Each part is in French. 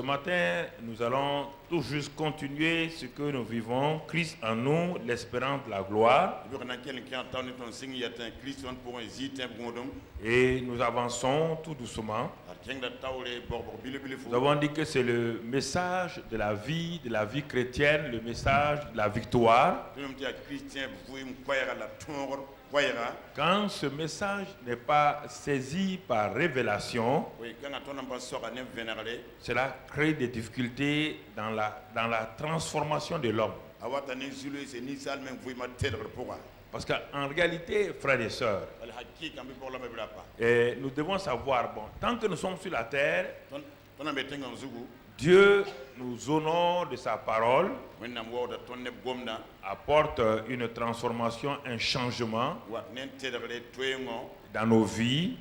matin, nous allons tout juste continuer ce que nous vivons. Christ en nous, l'espérance de la gloire. Et nous avançons tout doucement. Nous avons dit que c'est le message de la vie chrétienne, le message de la victoire. Quand ce message n'est pas saisi par révélation, cela crée des difficultés dans la transformation de l'homme. Parce qu'en réalité, frères et sœurs, nous devons savoir, tant que nous sommes sur la terre, Dieu nous honore de sa parole, apporte une transformation, un changement dans nos vies.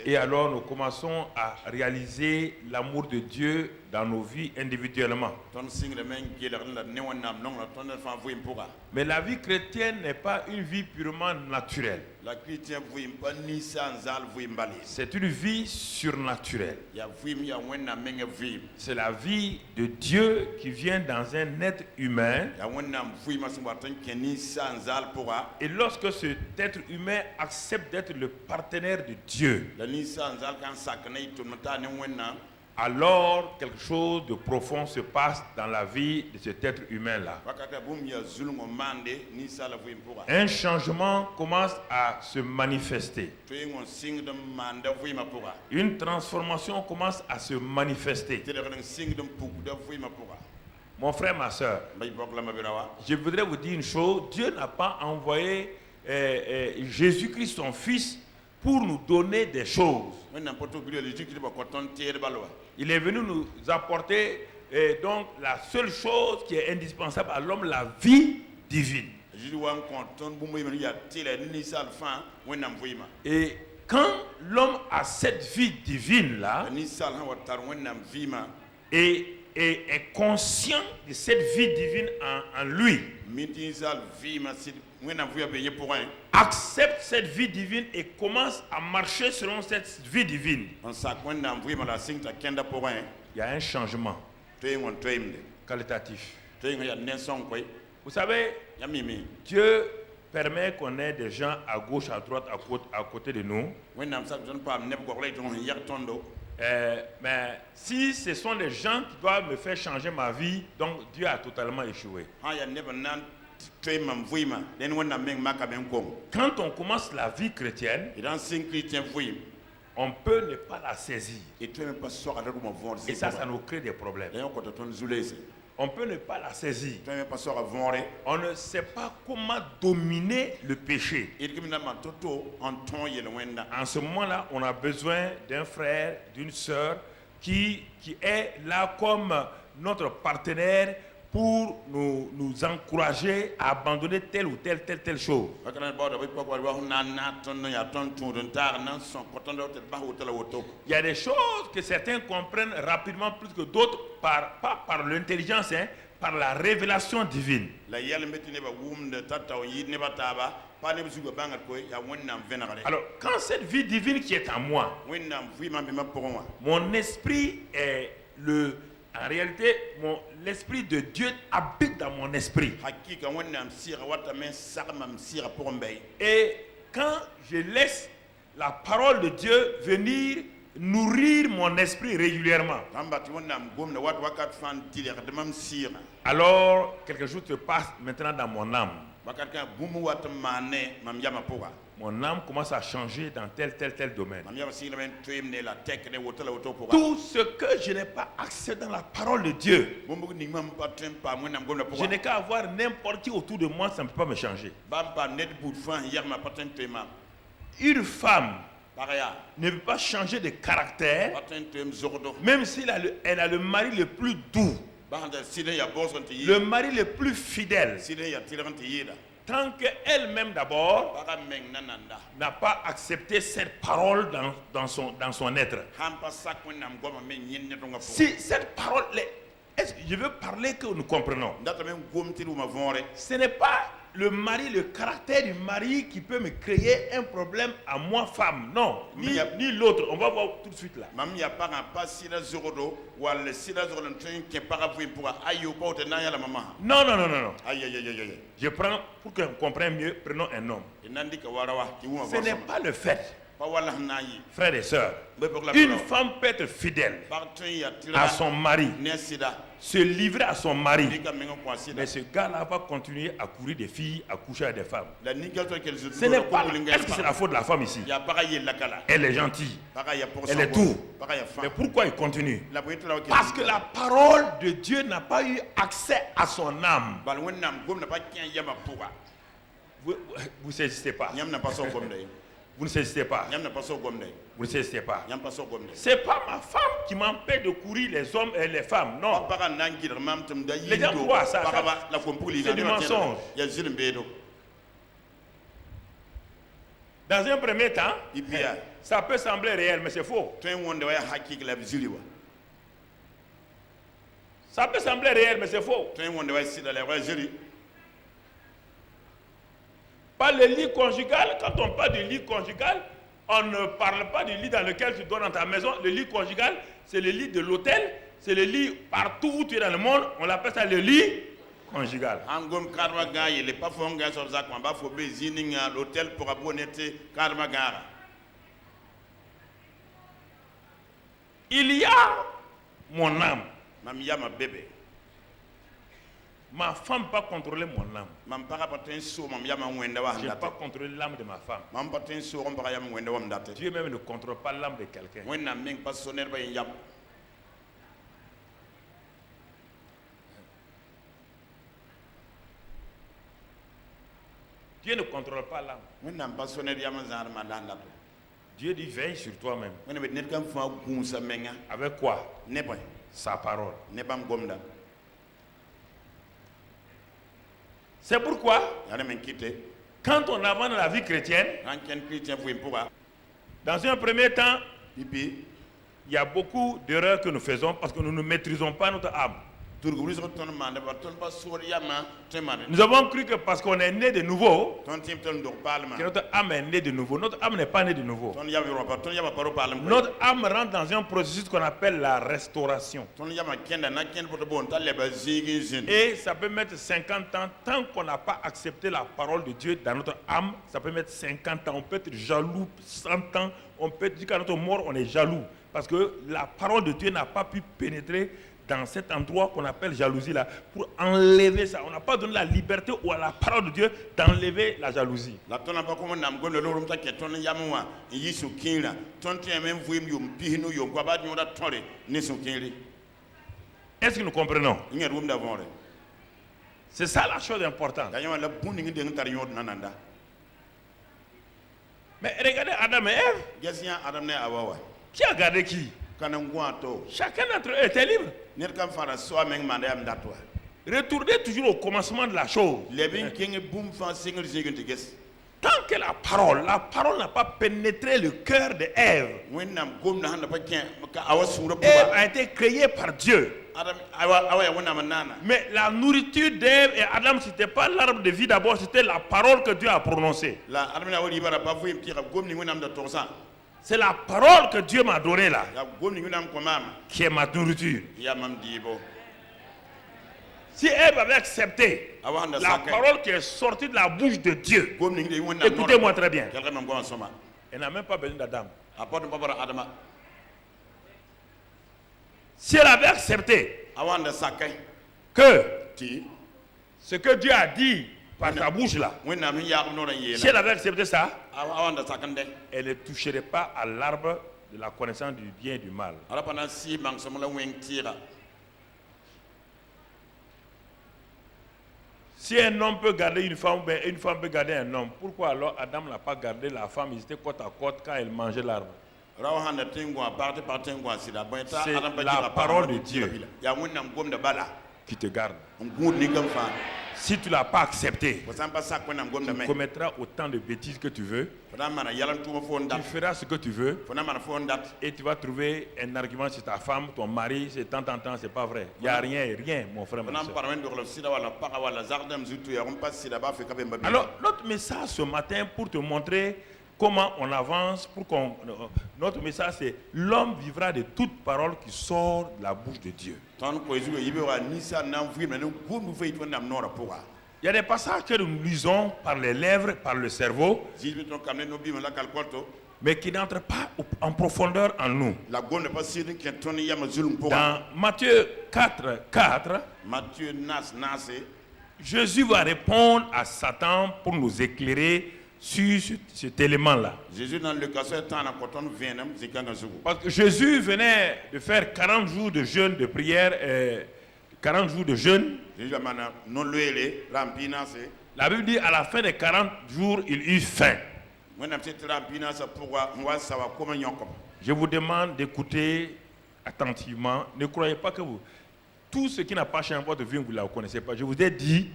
Et alors nous commençons à réaliser l'amour de Dieu dans nos vies individuellement. Mais la vie chrétienne n'est pas une vie purement naturelle. C'est une vie surnaturelle. C'est la vie de Dieu qui vient dans un être humain. Et lorsque cet être humain accepte d'être le partenaire de Dieu, alors quelque chose de profond se passe dans la vie de cet être humain-là. Un changement commence à se manifester. Une transformation commence à se manifester. Mon frère, ma soeur, je voudrais vous dire une chose. Dieu n'a pas envoyé Jésus-Christ, son Fils, pour nous donner des choses. Il est venu nous apporter donc la seule chose qui est indispensable à l'homme, la vie divine. Et quand l'homme a cette vie divine-là et est conscient de cette vie divine en lui, accepte cette vie divine et commence à marcher selon cette vie divine, il y a un changement qualitatif. Vous savez, Dieu permet qu'on ait des gens à gauche, à droite, à côté de nous. Mais si ce sont des gens qui doivent me faire changer ma vie, donc Dieu a totalement échoué. Quand on commence la vie chrétienne, on peut ne pas la saisir. Et ça nous crée des problèmes. On peut ne pas la saisir. On ne sait pas comment dominer le péché. En ce moment-là, on a besoin d'un frère, d'une sœur qui est là comme notre partenaire pour nous encourager à abandonner telle ou telle chose. Il y a des choses que certains comprennent rapidement plus que d'autres, pas par l'intelligence, par la révélation divine. Alors, quand cette vie divine qui est en moi, mon esprit est en réalité, l'esprit de Dieu habite dans mon esprit. Et quand je laisse la parole de Dieu venir nourrir mon esprit régulièrement, alors quelque chose se passe maintenant dans mon âme. Mon âme commence à changer dans tel domaine. Tout ce que je n'ai pas accès dans la parole de Dieu, je n'ai qu'à avoir n'importe qui autour de moi, ça ne peut pas me changer. Une femme ne peut pas changer de caractère, même si elle a le mari le plus doux, le mari le plus fidèle, tant qu'elle-même d'abord n'a pas accepté cette parole dans son être. Si cette parole, je veux parler que nous comprenons. Ce n'est pas le mari, le caractère du mari qui peut me créer un problème à moi, femme. Non, ni l'autre. On va voir tout de suite là. Non, non, non, non, non. Je prends, pour qu'on comprenne mieux, prenons un homme. Ce n'est pas le fait. Frères et sœurs, une femme peut être fidèle à son mari, se livrer à son mari, mais ce gars-là va continuer à courir des filles, à coucher avec des femmes. Ce n'est pas. Est-ce que c'est la faute de la femme ici? Elle est gentille, elle est tout. Mais pourquoi il continue? Parce que la parole de Dieu n'a pas eu accès à son âme. Vous ne saisissez pas. Vous ne saisissez pas. Vous ne saisissez pas. C'est pas ma femme qui m'empêche de courir les hommes et les femmes. Non. Les gens croient ça. C'est du mensonge. Dans un premier temps, ça peut sembler réel, mais c'est faux. Ça peut sembler réel, mais c'est faux. Pas le lit conjugal. Quand on parle du lit conjugal, on ne parle pas du lit dans lequel tu dors dans ta maison. Le lit conjugal, c'est le lit de l'hôtel. C'est le lit partout où tu es dans le monde. On l'appelle ça le lit conjugal. Il y a mon âme. Ma femme ne peut pas contrôler mon âme. Je ne peux pas contrôler l'âme de ma femme. Dieu même ne contrôle pas l'âme de quelqu'un. Dieu ne contrôle pas l'âme. Dieu dit veille sur toi-même. Avec quoi? Sa parole. C'est pourquoi, quand on avance dans la vie chrétienne, dans un premier temps, il y a beaucoup d'erreurs que nous faisons parce que nous ne maîtrisons pas notre âme. Nous avons cru que parce qu'on est né de nouveau, que notre âme est née de nouveau. Notre âme n'est pas née de nouveau. Notre âme rentre dans un processus qu'on appelle la restauration. Et ça peut mettre 50 ans. Tant qu'on n'a pas accepté la parole de Dieu dans notre âme, ça peut mettre 50 ans. On peut être jaloux 100 ans. On peut dire qu'à notre mort, on est jaloux. Parce que la parole de Dieu n'a pas pu pénétrer dans cet endroit qu'on appelle jalousie là, pour enlever ça. On n'a pas donné la liberté ou à la parole de Dieu d'enlever la jalousie. Est-ce que nous comprenons? C'est ça la chose importante. Mais regardez Adam et Ève. Qui a gardé qui? Chacun d'entre eux était libre. Retournez toujours au commencement de la chose. Tant que la parole n'a pas pénétré le cœur de Ève. Ève a été créée par Dieu. Mais la nourriture d'Ève et Adam, ce n'était pas l'arbre de vie d'abord, c'était la parole que Dieu a prononcée. C'est la parole que Dieu m'a donnée là, qui est ma nourriture. Si Ève avait accepté la parole qui est sortie de la bouche de Dieu, écoutez-moi très bien, elle n'a même pas besoin d'Adam. Si elle avait accepté que ce que Dieu a dit par ta bouche là, si elle avait accepté ça, elle ne toucherait pas à l'arbre de la connaissance du bien et du mal. Si un homme peut garder une femme, ben une femme peut garder un homme, pourquoi alors Adam n'a pas gardé la femme? Ils étaient côte à côte quand elle mangeait l'arbre. C'est la parole de Dieu qui te garde. Si tu ne l'as pas accepté, tu commettras autant de bêtises que tu veux. Tu feras ce que tu veux. Et tu vas trouver un argument chez ta femme, ton mari, c'est tant, c'est pas vrai. Il n'y a rien, mon frère. Alors, notre message ce matin pour te montrer comment on avance, notre message c'est l'homme vivra de toute parole qui sort de la bouche de Dieu. Il y a des passages que nous lisons par les lèvres, par le cerveau, mais qui n'entrent pas en profondeur en nous. Dans Matthieu 4, Jésus va répondre à Satan pour nous éclairer sur cet élément-là. Parce que Jésus venait de faire 40 jours de jeûne, de prière, 40 jours de jeûne. La Bible dit à la fin des 40 jours, il eut faim. Je vous demande d'écouter attentivement. Ne croyez pas que tout ce qui n'a pas changé votre vie, vous ne la connaissez pas. Je vous ai dit,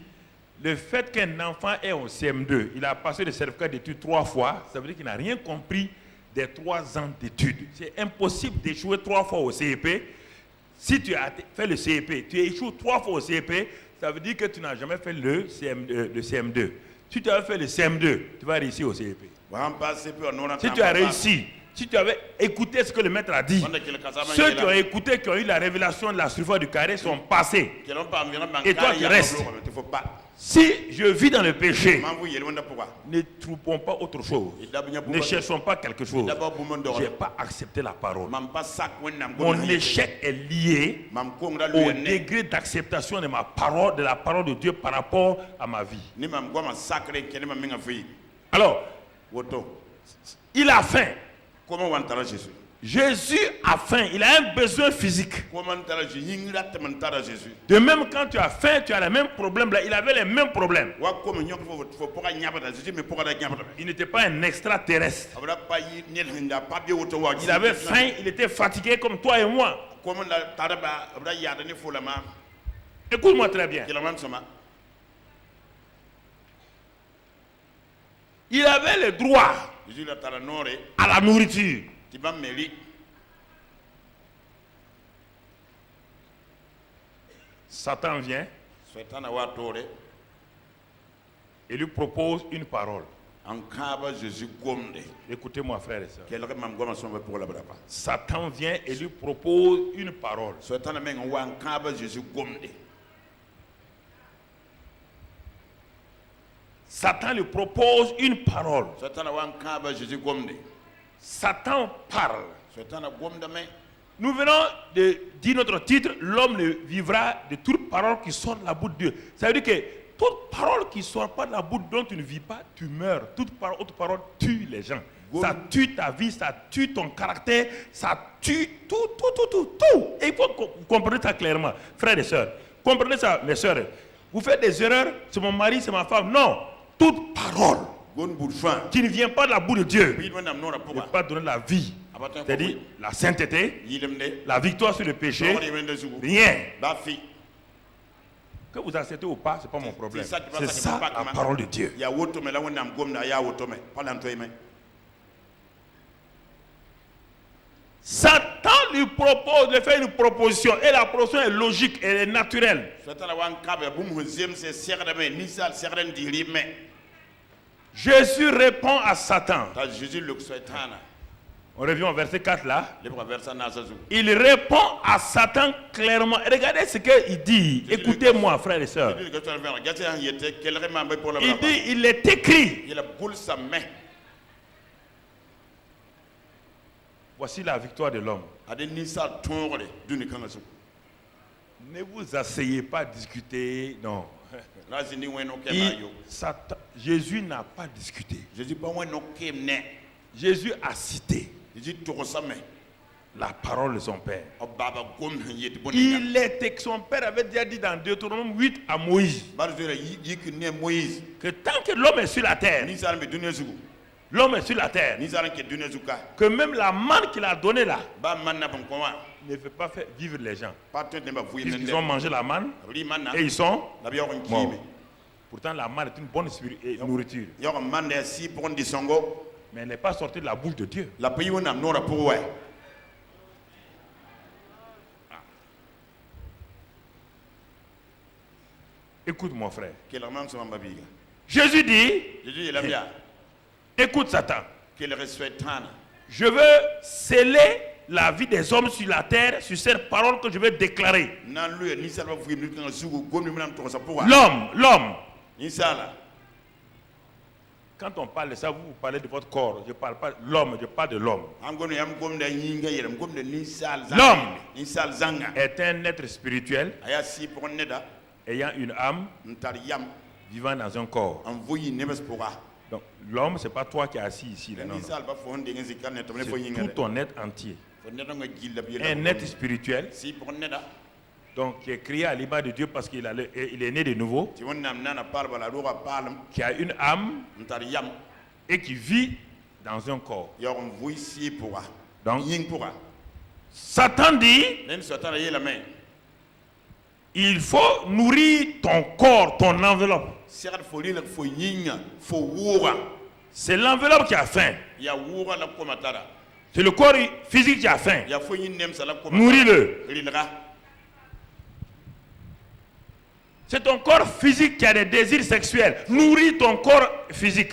le fait qu'un enfant est au CM2, il a passé le certificat d'études 3 fois, ça veut dire qu'il n'a rien compris des 3 ans d'études. C'est impossible d'échouer 3 fois au CEP. Si tu as fait le CEP, tu échoues 3 fois au CEP, ça veut dire que tu n'as jamais fait le CM2. Si tu as fait le CM2, tu vas réussir au CEP. Si tu as réussi, si tu avais écouté ce que le maître a dit, ceux qui ont écouté, qui ont eu la révélation de la surface du carré sont passés. Et toi qui restes. Si je vis dans le péché, ne trouvons pas autre chose. Ne cherchons pas quelque chose. Je n'ai pas accepté la parole. Mon échec est lié au degré d'acceptation de ma parole, de la parole de Dieu par rapport à ma vie. Alors, il a faim. Comment on Jésus? Jésus a faim, il a un besoin physique. De même, quand tu as faim, tu as les mêmes problèmes là. Il avait les mêmes problèmes. Il n'était pas un extraterrestre. Il avait faim, il était fatigué comme toi et moi. Écoute-moi très bien. Il avait le droit à la nourriture. Satan vient et lui propose une parole. Écoutez-moi, frères et sœurs. Satan vient et lui propose une parole. Satan lui propose une parole. Satan parle. Nous venons de dire notre titre, l'homme ne vivra de toute parole qui sort de la bouche de Dieu. Ça veut dire que toute parole qui ne sort pas de la bouche dont tu ne vis pas, tu meurs. Toute autre parole tue les gens. Ça tue ta vie, ça tue ton caractère, ça tue tout. Et il faut que vous compreniez ça clairement, frères et sœurs. Comprenez ça, mes sœurs. Vous faites des erreurs, c'est mon mari, c'est ma femme. Non, toute parole qui ne vient pas de la bouche de Dieu ne peut pas donner la vie. C'est-à-dire la sainteté, la victoire sur le péché, rien. Que vous acceptez ou pas, ce n'est pas mon problème. C'est ça la parole de Dieu. Satan lui propose de faire une proposition et la proposition est logique, elle est naturelle. Jésus répond à Satan. On revient au verset 4 là. Il répond à Satan clairement. Regardez ce qu'il dit. Écoutez-moi, frères et sœurs. Il dit, il est écrit. Voici la victoire de l'homme. Ne vous asseyez pas à discuter, non. Jésus n'a pas discuté. Jésus a cité la parole de son Père. Son Père avait déjà dit dans Deutéronome 8 à Moïse que tant que l'homme est sur la terre, que même la manne qu'il a donnée là ne fait pas faire vivre les gens. Ils ont mangé la manne et ils sont morts. Pourtant, la manne est une bonne nourriture. Mais elle n'est pas sortie de la bouche de Dieu. Écoute mon frère. Jésus dit, écoute Satan. Je veux sceller la vie des hommes sur la terre sur cette parole que je vais déclarer. L'homme. Quand on parle de ça, vous parlez de votre corps. Je ne parle pas de l'homme, je parle de l'homme. L'homme est un être spirituel ayant une âme vivant dans un corps. Donc l'homme, ce n'est pas toi qui es assis ici. C'est tout ton être entier. Un être spirituel, donc qui est créé à l'image de Dieu parce qu'il est né de nouveau, qui a une âme et qui vit dans un corps. Donc, Satan dit, il faut nourrir ton corps, ton enveloppe. C'est l'enveloppe qui a faim. C'est le corps physique qui a faim. Nourris-le. C'est ton corps physique qui a des désirs sexuels. Nourris ton corps physique.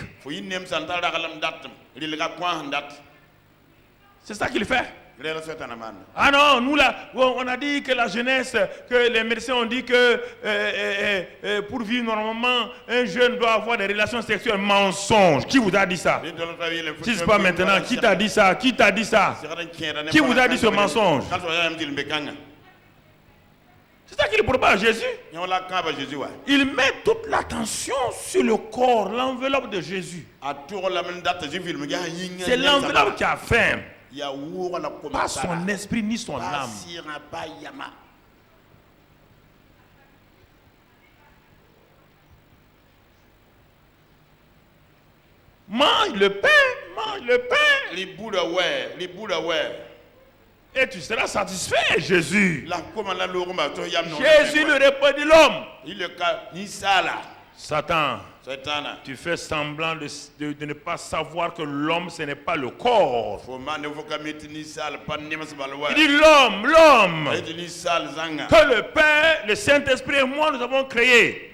C'est ça qu'il fait. Ah non, nous là, on a dit que la jeunesse, que les médecins ont dit que pour vivre normalement, un jeune doit avoir des relations sexuelles. Mensonge. Qui vous a dit ça? Si ce n'est pas maintenant, qui t'a dit ça? Qui t'a dit ça? Qui vous a dit ce mensonge? C'est ça qu'il propose à Jésus. Il met toute l'attention sur le corps, l'enveloppe de Jésus. C'est l'enveloppe qui a faim. Pas son esprit ni son âme. Mange le pain, mange le pain. Et tu seras satisfait, Jésus. Jésus lui répondit l'homme. Satan, tu fais semblant de ne pas savoir que l'homme, ce n'est pas le corps. Il dit l'homme. Que le Père, le Saint-Esprit et moi, nous avons créé.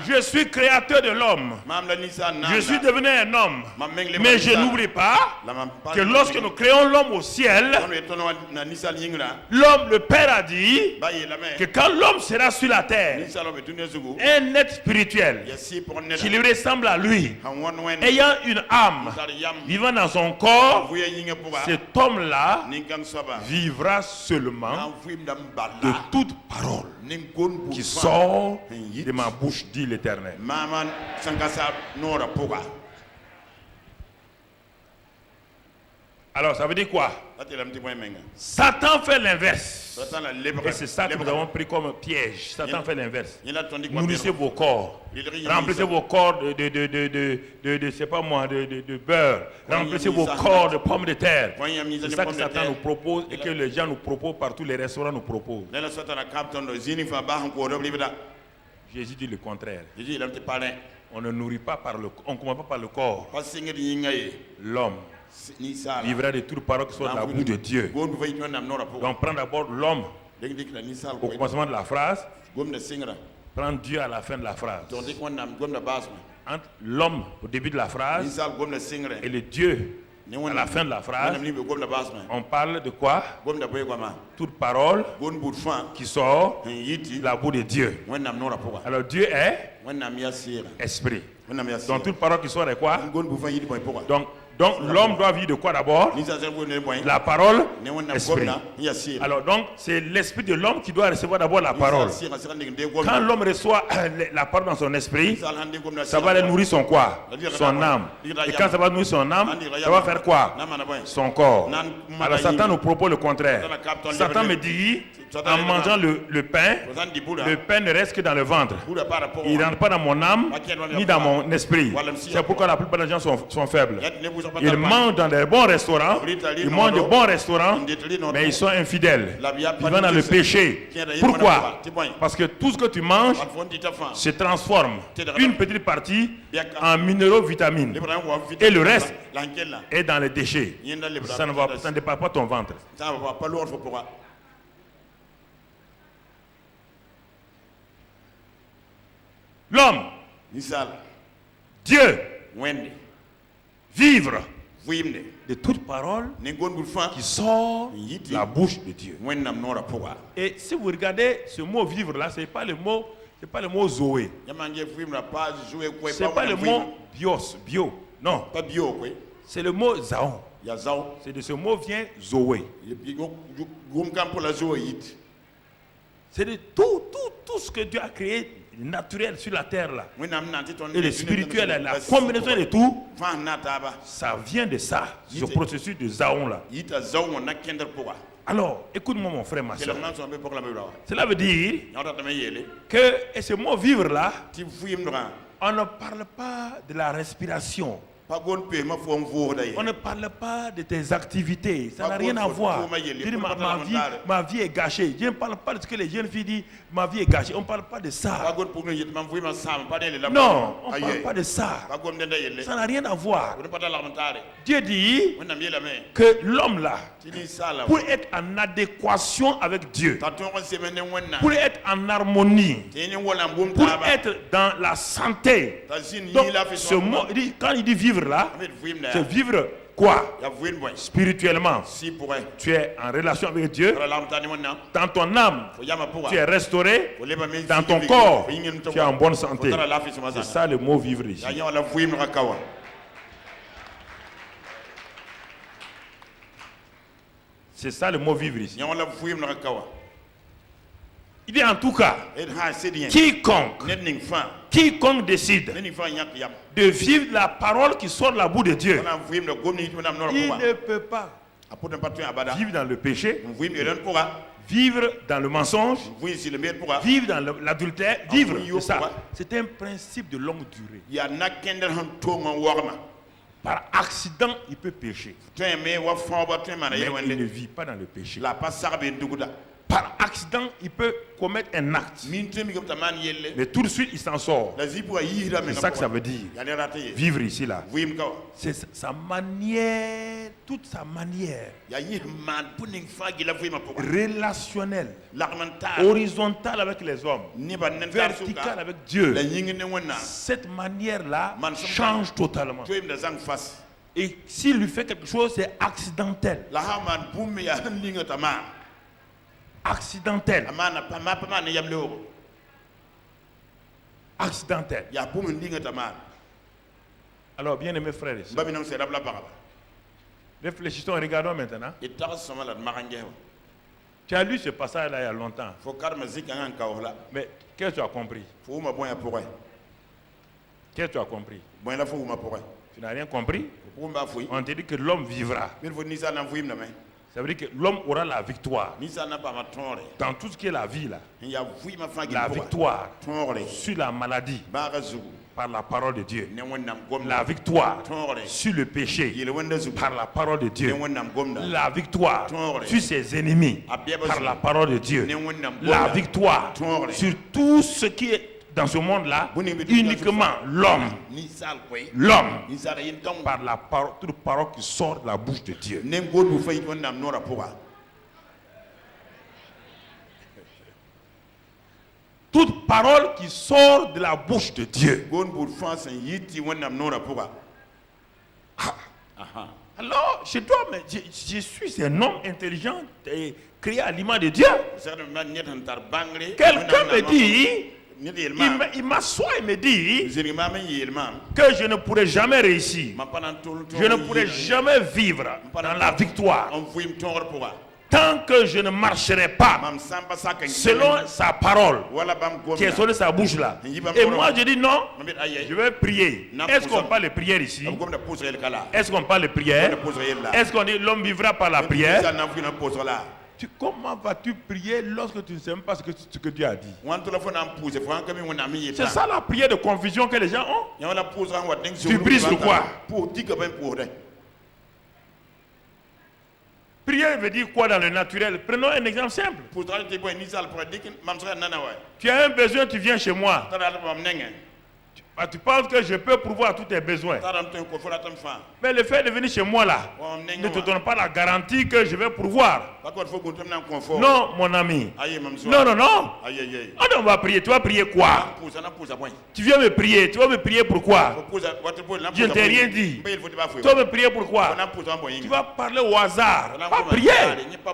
Je suis créateur de l'homme. Je suis devenu un homme. Mais je n'oublie pas que lorsque nous créons l'homme au ciel, l'homme, le Père a dit que quand l'homme sera sur la terre, un être spirituel qui lui ressemble à lui, ayant une âme, vivant dans son corps, cet homme-là vivra seulement de toute parole qui sort de ma bouche, dit l'Éternel. Alors ça veut dire quoi? Satan fait l'inverse. Et c'est ça que nous avons pris comme piège. Satan fait l'inverse. Nourrissez vos corps. Remplissez vos corps de c'est pas moi, de beurre. Remplissez vos corps de pommes de terre. C'est ça que Satan nous propose et que les gens nous proposent partout, les restaurants nous proposent. Jésus dit le contraire. On ne nourrit pas par le corps, on ne commence pas par le corps. L'homme vivra de toute parole qui soit de la bouche de Dieu. Donc prends d'abord l'homme au commencement de la phrase, prends Dieu à la fin de la phrase. Entre l'homme au début de la phrase et le Dieu à la fin de la phrase, on parle de quoi? Toute parole qui sort de la bouche de Dieu. Alors Dieu est esprit. Donc toute parole qui sort de quoi? Donc l'homme doit vivre de quoi d'abord? La parole, esprit. Alors donc c'est l'esprit de l'homme qui doit recevoir d'abord la parole. Quand l'homme reçoit la parole dans son esprit, ça va aller nourrir son quoi? Son âme. Et quand ça va nourrir son âme, ça va faire quoi? Son corps. Alors Satan nous propose le contraire. Satan me dit En mangeant le pain ne reste que dans le ventre. Il ne rentre pas dans mon âme ni dans mon esprit. C'est pourquoi la plupart des gens sont faibles. Ils mangent dans des bons restaurants, ils mangent de bons restaurants, mais ils sont infidèles. Ils vont dans le péché. Pourquoi? Parce que tout ce que tu manges se transforme, une petite partie, en minéraux, vitamines, et le reste est dans les déchets. Ça ne dépasse pas ton ventre. L'homme, Dieu, vivre de toute parole qui sort de la bouche de Dieu. Et si vous regardez ce mot vivre là, c'est pas le mot Zoé. C'est pas le mot bio. Non. C'est le mot Zaon. C'est de ce mot vient Zoé. C'est de tout ce que Dieu a créé naturel sur la terre là. Et le spirituel, la combinaison de tout, ça vient de ça, ce processus de Zaon là. Alors, écoute-moi mon frère, ma soeur. Cela veut dire que et ce mot vivre là, on ne parle pas de la respiration. On ne parle pas de tes activités, ça n'a rien à voir. Ma vie est gâchée. Je ne parle pas de ce que les jeunes filles disent, ma vie est gâchée. On ne parle pas de ça. Non, on ne parle pas de ça. Ça n'a rien à voir. Dieu dit que l'homme là, pour être en adéquation avec Dieu, pour être en harmonie, pour être dans la santé. Donc, ce mot, quand il dit vivre là, c'est vivre quoi? Spirituellement. Tu es en relation avec Dieu. Dans ton âme, tu es restauré. Dans ton corps, tu es en bonne santé. C'est ça le mot vivre ici. C'est ça le mot vivre ici. Il dit en tout cas, quiconque décide de vivre la parole qui sort de la bouche de Dieu, il ne peut pas vivre dans le péché, vivre dans le mensonge, vivre dans l'adultère, vivre ça. C'est un principe de longue durée. Par accident, il peut pécher. Mais il ne vit pas dans le péché. Par accident, il peut commettre un acte. Mais tout de suite, il s'en sort. C'est ça que ça veut dire. Vivre ici, là. C'est sa manière, toute sa manière relationnelle, horizontale avec les hommes, verticale avec Dieu. Cette manière-là change totalement. Et s'il lui fait quelque chose, c'est accidentel. Accidentel. Accidentel. Alors, bien aimés frères et sœurs, réfléchissons et regardons maintenant. Tu as lu ce passage-là il y a longtemps. Mais qu'est-ce que tu as compris? Qu'est-ce que tu as compris? Tu n'as rien compris? On te dit que l'homme vivra. Ça veut dire que l'homme aura la victoire. Dans tout ce qui est la vie là. La victoire sur la maladie par la parole de Dieu. La victoire sur le péché par la parole de Dieu. La victoire sur ses ennemis par la parole de Dieu. La victoire sur tout ce qui est dans ce monde-là, uniquement l'homme, par la parole, toute parole qui sort de la bouche de Dieu. Toute parole qui sort de la bouche de Dieu. Alors, chez toi, mais je suis un homme intelligent et créé à l'image de Dieu. Quelqu'un me dit, il m'assoit et me dit que je ne pourrai jamais réussir. Je ne pourrai jamais vivre dans la victoire tant que je ne marcherai pas selon sa parole qui est sur sa bouche là. Et moi je dis non, je vais prier. Est-ce qu'on parle de prière ici? Est-ce qu'on parle de prière? Est-ce qu'on dit l'homme vivra par la prière? Comment vas-tu prier lorsque tu ne sais même pas ce que Dieu a dit? C'est ça la prière de confusion que les gens ont. Tu pries sur quoi? Prière veut dire quoi dans le naturel? Prenons un exemple simple. Tu as un besoin, tu viens chez moi. Tu penses que je peux pourvoir à tous tes besoins. Mais le fait de venir chez moi là ne te donne pas la garantie que je vais pourvoir. Non, mon ami. Non, non, non. On va prier. Tu vas prier quoi? Tu viens me prier. Tu vas me prier pourquoi? Je ne t'ai rien dit. Tu vas me prier pourquoi? Tu vas parler au hasard. Pas prier.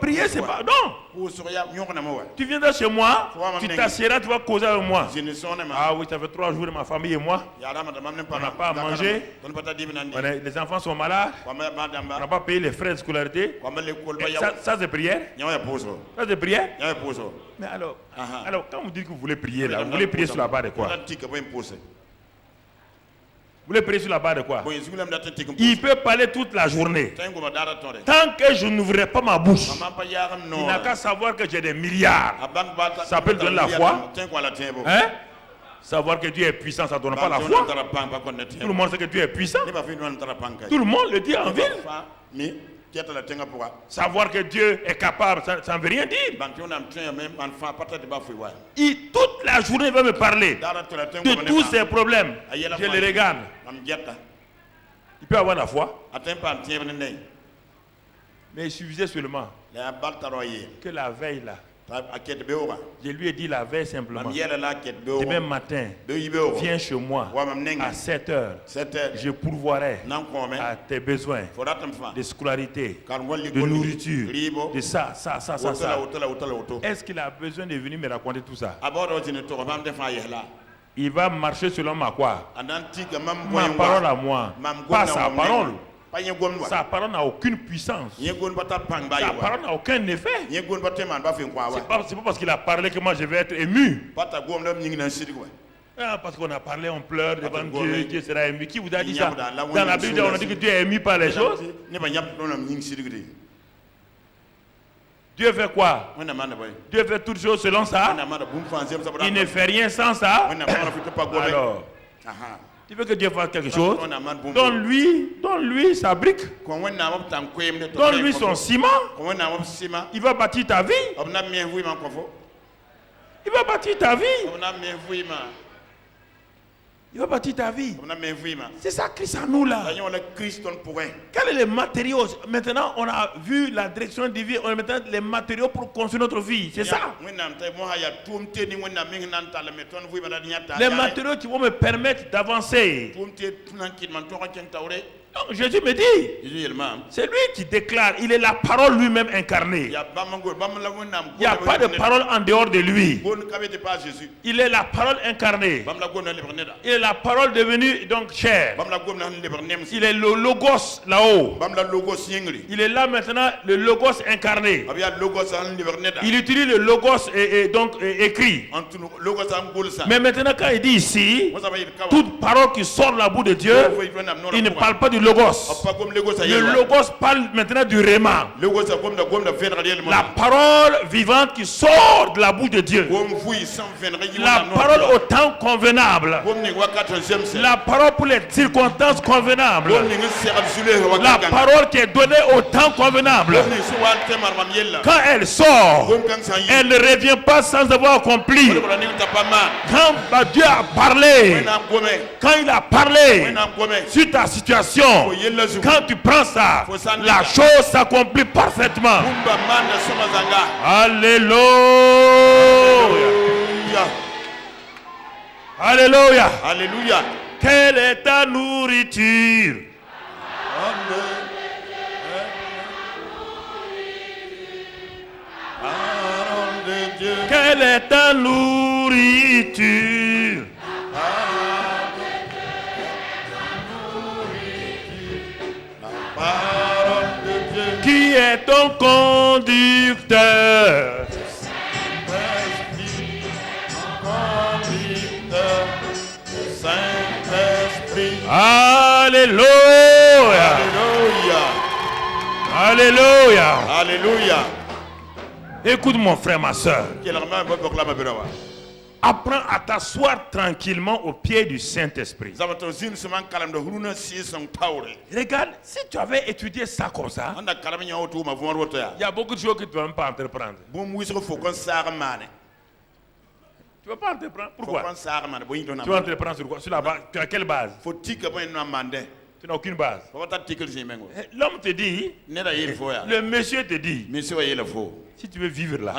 Prier, c'est pas... Non. Tu viendras chez moi, tu t'assieras, tu vas causer avec moi. Ah oui, ça fait 3 jours de ma famille et moi. On n'a pas à manger. Les enfants sont malades. On n'a pas payé les frais de scolarité. Ça c'est prière. Ça c'est prière. Mais alors, quand vous dites que vous voulez prier là, vous voulez prier sur la base de quoi? Vous voulez prier sur la base de quoi? Il peut parler toute la journée. Tant que je n'ouvrirai pas ma bouche, il n'a qu'à savoir que j'ai des milliards. Ça peut donner la foi. Hein? Savoir que Dieu est puissant, ça ne donne pas la foi. Tout le monde sait que Dieu est puissant. Tout le monde le dit en ville. Savoir que Dieu est capable, ça ne veut rien dire. Toute la journée, il va me parler de tous ses problèmes. Je le regarde. Il peut avoir la foi. Mais il suffisait seulement que la veille là, je lui ai dit la veille simplement. Demain matin, viens chez moi à 7 heures. Je pourvoirai à tes besoins de scolarité, de nourriture, de ça. Est-ce qu'il a besoin de venir me raconter tout ça? Il va marcher selon ma quoi? Ma parole à moi, pas sa parole. Sa parole n'a aucune puissance. Sa parole n'a aucun effet. C'est pas parce qu'il a parlé que moi je vais être ému. Parce qu'on a parlé, on pleure devant Dieu, Dieu sera ému. Qui vous a dit ça? Dans la Bible, on a dit que Dieu est ému par les choses. Dieu fait quoi? Dieu fait toutes choses selon ça. Il ne fait rien sans ça. Alors, tu veux que Dieu fasse quelque chose? Donne-lui sa brique. Donne-lui son ciment. Il va bâtir ta vie. Il va bâtir ta vie. Il va bâtir ta vie. C'est ça Christ en nous là. Quels sont les matériaux? Maintenant, on a vu la direction divine. On a maintenant les matériaux pour construire notre vie. C'est ça. Les matériaux qui vont me permettre d'avancer. Donc Jésus me dit, c'est lui qui déclare, il est la parole lui-même incarnée. Il n'y a pas de parole en dehors de lui. Il est la parole incarnée. Il est la parole devenue donc chair. Il est le logos là-haut. Il est là maintenant, le logos incarné. Il utilise le logos donc écrit. Mais maintenant quand il dit ici, toute parole qui sort de la bouche de Dieu, il ne parle pas du logos. Le logos parle maintenant du réma. La parole vivante qui sort de la bouche de Dieu. La parole au temps convenable. La parole pour les circonstances convenables. La parole qui est donnée au temps convenable. Quand elle sort, elle ne revient pas sans avoir accompli. Quand Dieu a parlé, quand il a parlé sur ta situation, quand tu prends ça, la chose s'accomplit parfaitement. Alléluia. Alléluia. Alléluia. Quelle est ta nourriture? Quelle est ta nourriture? Qui est ton conducteur? Alléluia. Alléluia. Alléluia. Alléluia. Écoute mon frère, ma soeur. Apprends à t'asseoir tranquillement au pied du Saint-Esprit. Regarde, si tu avais étudié ça comme ça, il y a beaucoup de choses que tu ne vas même pas entreprendre. Tu ne vas pas entreprendre. Pourquoi? Tu vas entreprendre sur quoi? Sur la base, tu as quelle base? Tu n'as aucune base. L'homme te dit, le monsieur te dit, si tu veux vivre là,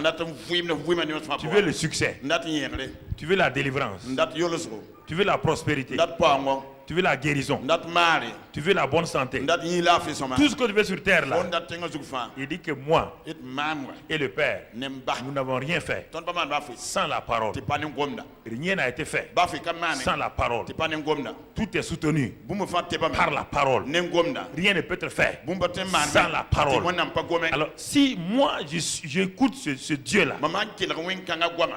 tu veux le succès, tu veux la délivrance, tu veux la prospérité, tu veux la guérison, tu veux la bonne santé, tout ce que tu veux sur terre là, il dit que moi et le Père, nous n'avons rien fait sans la parole. Rien n'a été fait sans la parole. Tout est soutenu par la parole. Rien ne peut être fait sans la parole. Alors si moi j'écoute ce Dieu là,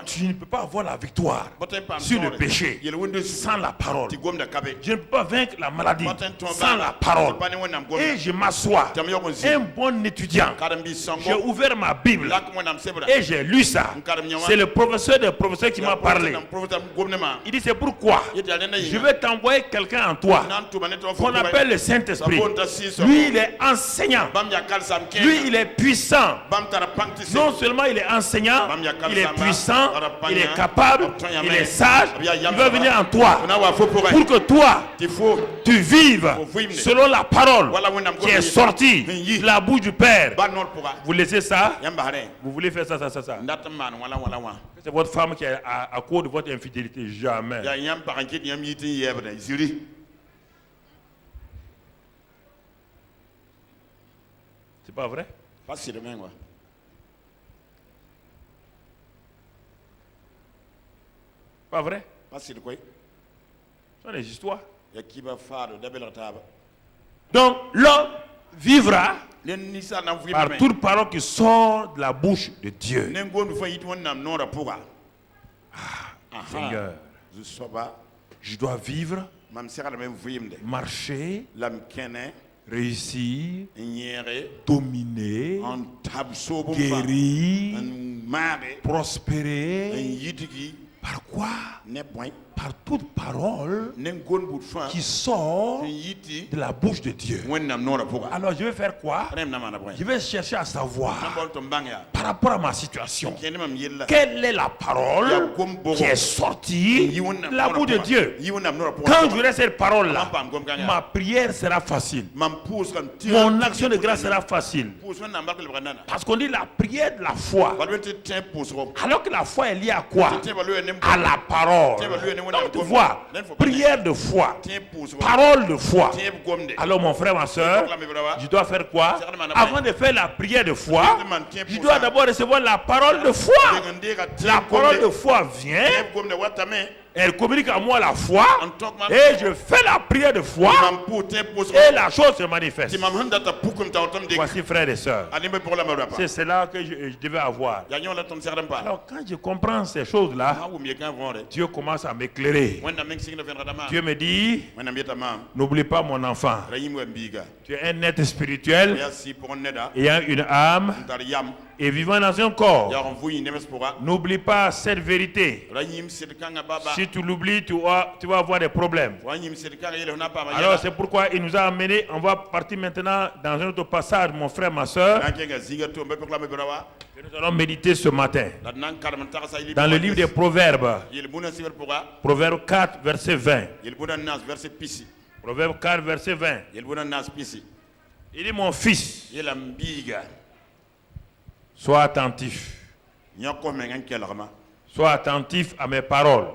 tu ne peux pas avoir la victoire sur le péché sans la parole. Je ne peux pas vaincre la maladie sans la parole. Et je m'assois, un bon étudiant, j'ai ouvert ma Bible et j'ai lu ça. C'est le professeur des professeurs qui m'a parlé. Il dit c'est pourquoi je vais t'envoyer quelqu'un en toi qu'on appelle le Saint-Esprit. Lui il est enseignant, lui il est puissant. Non seulement il est enseignant, il est puissant, il est capable, il est sage. Il va venir en toi pour que toi tu vives selon la parole qui est sortie de la bouche du Père. Vous laissez ça? Vous voulez faire ça? C'est votre femme qui est à cause de votre infidélité. Jamais. C'est pas vrai? Pas vrai? Ce sont des histoires. Donc l'homme vivra par toute parole qui sort de la bouche de Dieu. Seigneur, je dois vivre, marcher, réussir, dominer, guérir, prospérer. Par quoi? Par toute parole qui sort de la bouche de Dieu. Alors je vais faire quoi? Je vais chercher à savoir par rapport à ma situation, quelle est la parole qui est sortie de la bouche de Dieu. Quand j'aurai cette parole là, ma prière sera facile, mon action de grâce sera facile. Parce qu'on dit la prière de la foi, alors que la foi est liée à quoi? À la parole. Donc tu vois, prière de foi, parole de foi. Alors mon frère, ma soeur, je dois faire quoi? Avant de faire la prière de foi, je dois d'abord recevoir la parole de foi. La parole de foi vient, elle communique à moi la foi, et je fais la prière de foi, et la chose se manifeste. Voici, frères et sœurs, c'est cela que je devais avoir. Alors quand je comprends ces choses-là, Dieu commence à m'éclairer. Dieu me dit, n'oublie pas mon enfant, tu es un être spirituel ayant une âme et vivant dans un corps. N'oublie pas cette vérité. Si tu l'oublies, tu vas avoir des problèmes. Alors c'est pourquoi il nous a amenés. On va partir maintenant dans un autre passage, mon frère, ma soeur. Nous allons méditer ce matin dans le livre des Proverbes. Proverbe 4, verset 20. Proverbe 4, verset 20. Il dit, mon fils, sois attentif. Sois attentif à mes paroles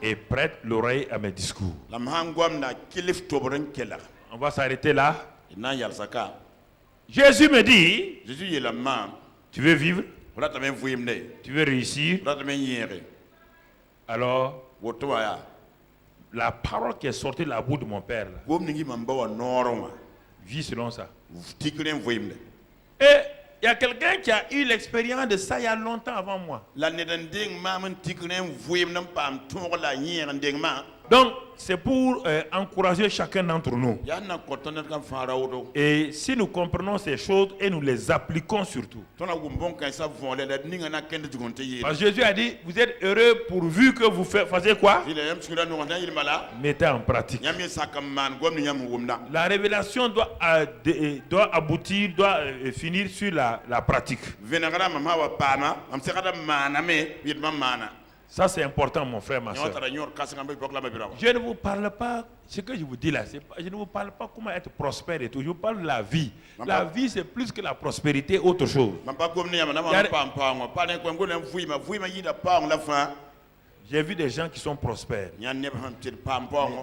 et prête l'oreille à mes discours. On va s'arrêter là. Jésus me dit, tu veux vivre? Tu veux réussir? Alors, la parole qui est sortie de la bouche de mon père, vis selon ça. Et il y a quelqu'un qui a eu l'expérience de ça il y a Donc Donc, c'est pour encourager chacun d'entre nous. Et si nous comprenons ces choses et nous les appliquons surtout. Parce que Jésus a dit, vous êtes heureux pourvu que vous fassiez quoi? Mettez en pratique. La révélation doit aboutir, doit finir sur la pratique. Ça c'est important mon frère, ma soeur. Je ne vous parle pas, ce que je vous dis là, je ne vous parle pas comment être prospère et tout, je vous parle de la vie. La vie c'est plus que la prospérité, autre chose. J'ai vu des gens qui sont prospères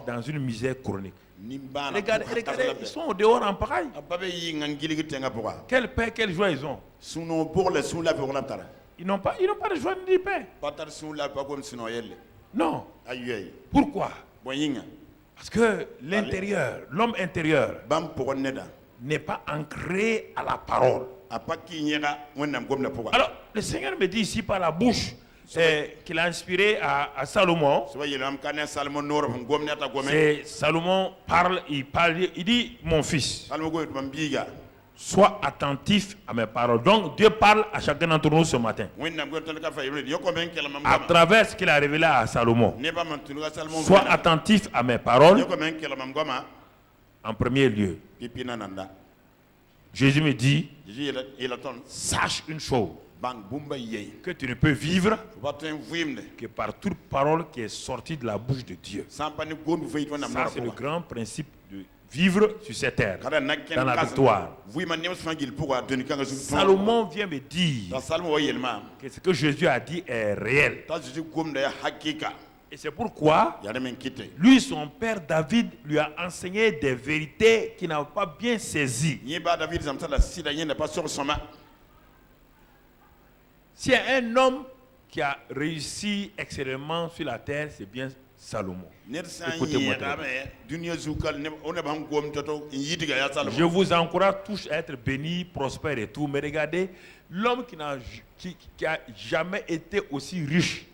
dans une misère chronique. Regardez, ils sont au dehors en pareil. Quelle paix, quelle joie ils ont. Ils n'ont pas de joie ni de paix. Non. Pourquoi? Parce que l'intérieur, l'homme intérieur n'est pas ancré à la parole. Alors, le Seigneur me dit ici par la bouche qu'il a inspiré à Salomon. Salomon parle, il dit, mon fils, sois attentif à mes paroles. Donc Dieu parle à chacun d'entre nous ce matin à travers ce qu'il a révélé à Salomon. Sois attentif à mes paroles en premier lieu. Jésus me dit, sache une chose, que tu ne peux vivre que par toute parole qui est sortie de la bouche de Dieu. Ça, c'est le grand principe de vivre sur cette terre, dans la victoire. Salomon vient me dire que ce que Jésus a dit est réel. Et c'est pourquoi, lui, son père David, lui a enseigné des vérités qu'il n'a pas bien saisies. S'il y a un homme qui a réussi excellemment sur la terre, c'est bien Salomon. Écoutez-moi. Je vous encourage tous à être bénis, prospères et tout, mais regardez, l'homme qui n'a jamais été aussi riche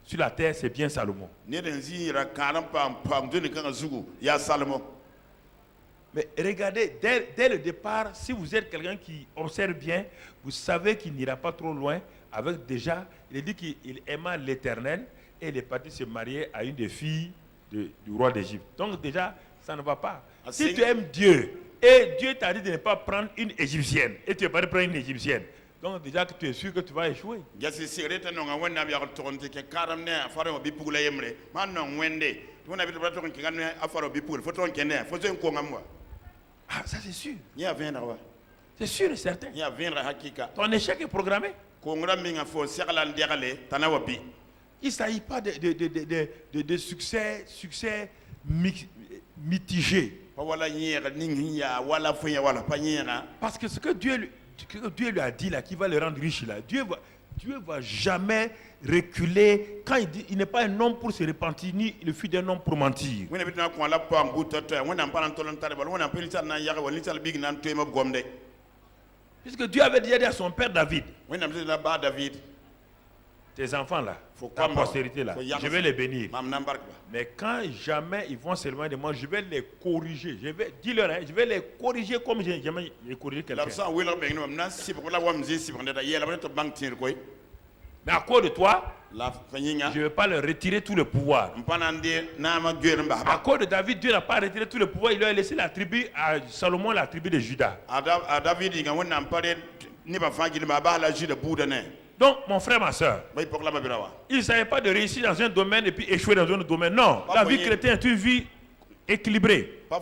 sur la terre, c'est bien Salomon. Mais regardez, dès le départ, si vous êtes quelqu'un qui observe bien, vous savez qu'il n'ira pas trop loin. Avec déjà, il dit qu'il aima l'Éternel et il est parti se marier à une des filles du roi d'Égypte. Donc déjà, ça ne va pas. Si tu aimes Dieu et Dieu t'a dit de ne pas prendre une Égyptienne et tu es parti prendre une Égyptienne, donc déjà que tu es sûr que tu vas échouer. Ah, ça c'est sûr. C'est sûr et certain. Ton échec est programmé. Il ne s'agit pas de succès mitigé. Parce que ce que Dieu lui a dit là, qui va le rendre riche là, Dieu va jamais reculer quand il dit il n'est pas un homme pour se repentir, ni le fils d'un homme pour mentir. Puisque Dieu avait déjà dit à son père David, tes enfants là, ta postérité là, je vais les bénir. Mais quand jamais ils vont s'éloigner de moi, je vais les corriger. Dis-leur, je vais les corriger comme j'ai jamais corrigé quelqu'un. Mais à cause de toi, je ne vais pas leur retirer tout le pouvoir. À cause de David, Dieu n'a pas retiré tout le pouvoir. Il lui a laissé la tribu à Salomon, la tribu de Juda. Donc, mon frère, ma soeur, il ne savait pas de réussir dans un domaine et puis échouer dans un autre domaine. Non, la vie chrétienne est une vie équilibrée. Et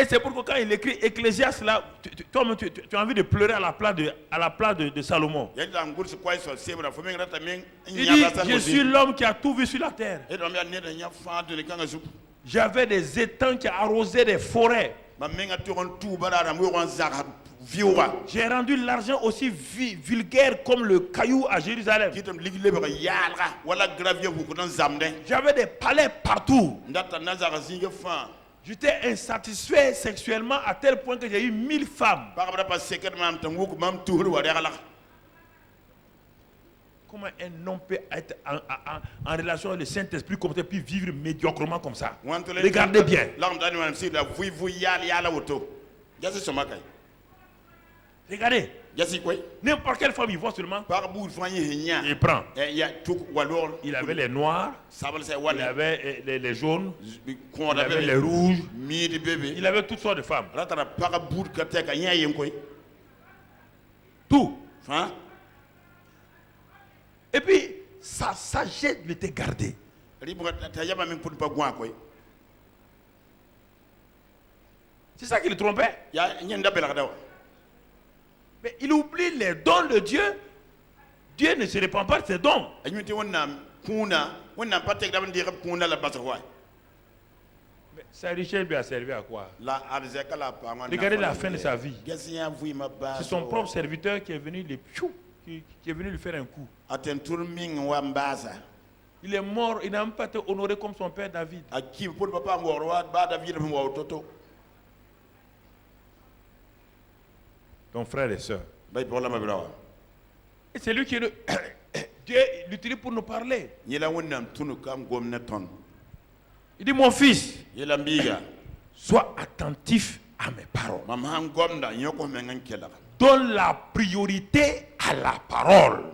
c'est pourquoi quand il écrit Ecclésiaste là, tu as envie de pleurer à la place de Salomon. Il dit, je suis l'homme qui a tout vu sur la terre. J'avais des étangs qui arrosaient des forêts. J'ai rendu l'argent aussi vulgaire comme le caillou à Jérusalem. J'avais des palais partout. J'étais insatisfait sexuellement à tel point que j'ai eu 1000 femmes. comment un homme peut être en relation avec le Saint-Esprit comme ça, puis vivre médiocrement comme ça. Regardez bien. Regardez. N'importe quelle femme, il voit seulement. Il prend. Il avait les noirs, il avait les jaunes, il avait les rouges, il avait toutes sortes de femmes. Tout. Et puis, sa sagesse lui était gardée. C'est ça qui le trompait. Mais il oublie les dons de Dieu. Dieu ne se répand pas de ses dons. Mais sa richesse lui a servi à quoi? Regardez la fin de sa vie. C'est son propre serviteur qui est venu qui est venu lui faire un coup. Il est mort, il n'a même pas été honoré comme son père David. Ton frère et soeur. Et c'est lui qui Dieu l'utilise pour nous parler. Il dit, mon fils, sois attentif à mes paroles. Donne la priorité à la parole.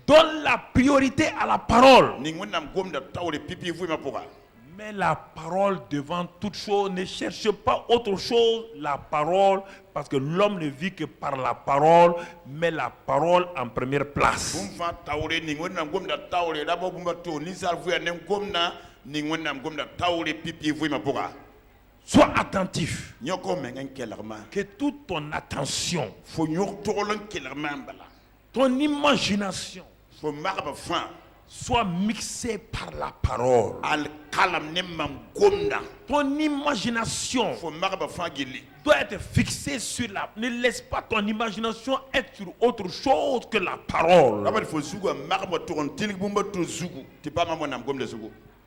Donne la priorité à la parole. Mets la parole devant toute chose. Ne cherche pas autre chose, la parole, parce que l'homme ne vit que par la parole. Mets la parole en première place. Sois attentif. Que toute ton attention, ton imagination soit mixée par la parole. Ton imagination doit être fixée sur la... Ne laisse pas ton imagination être sur autre chose que la parole.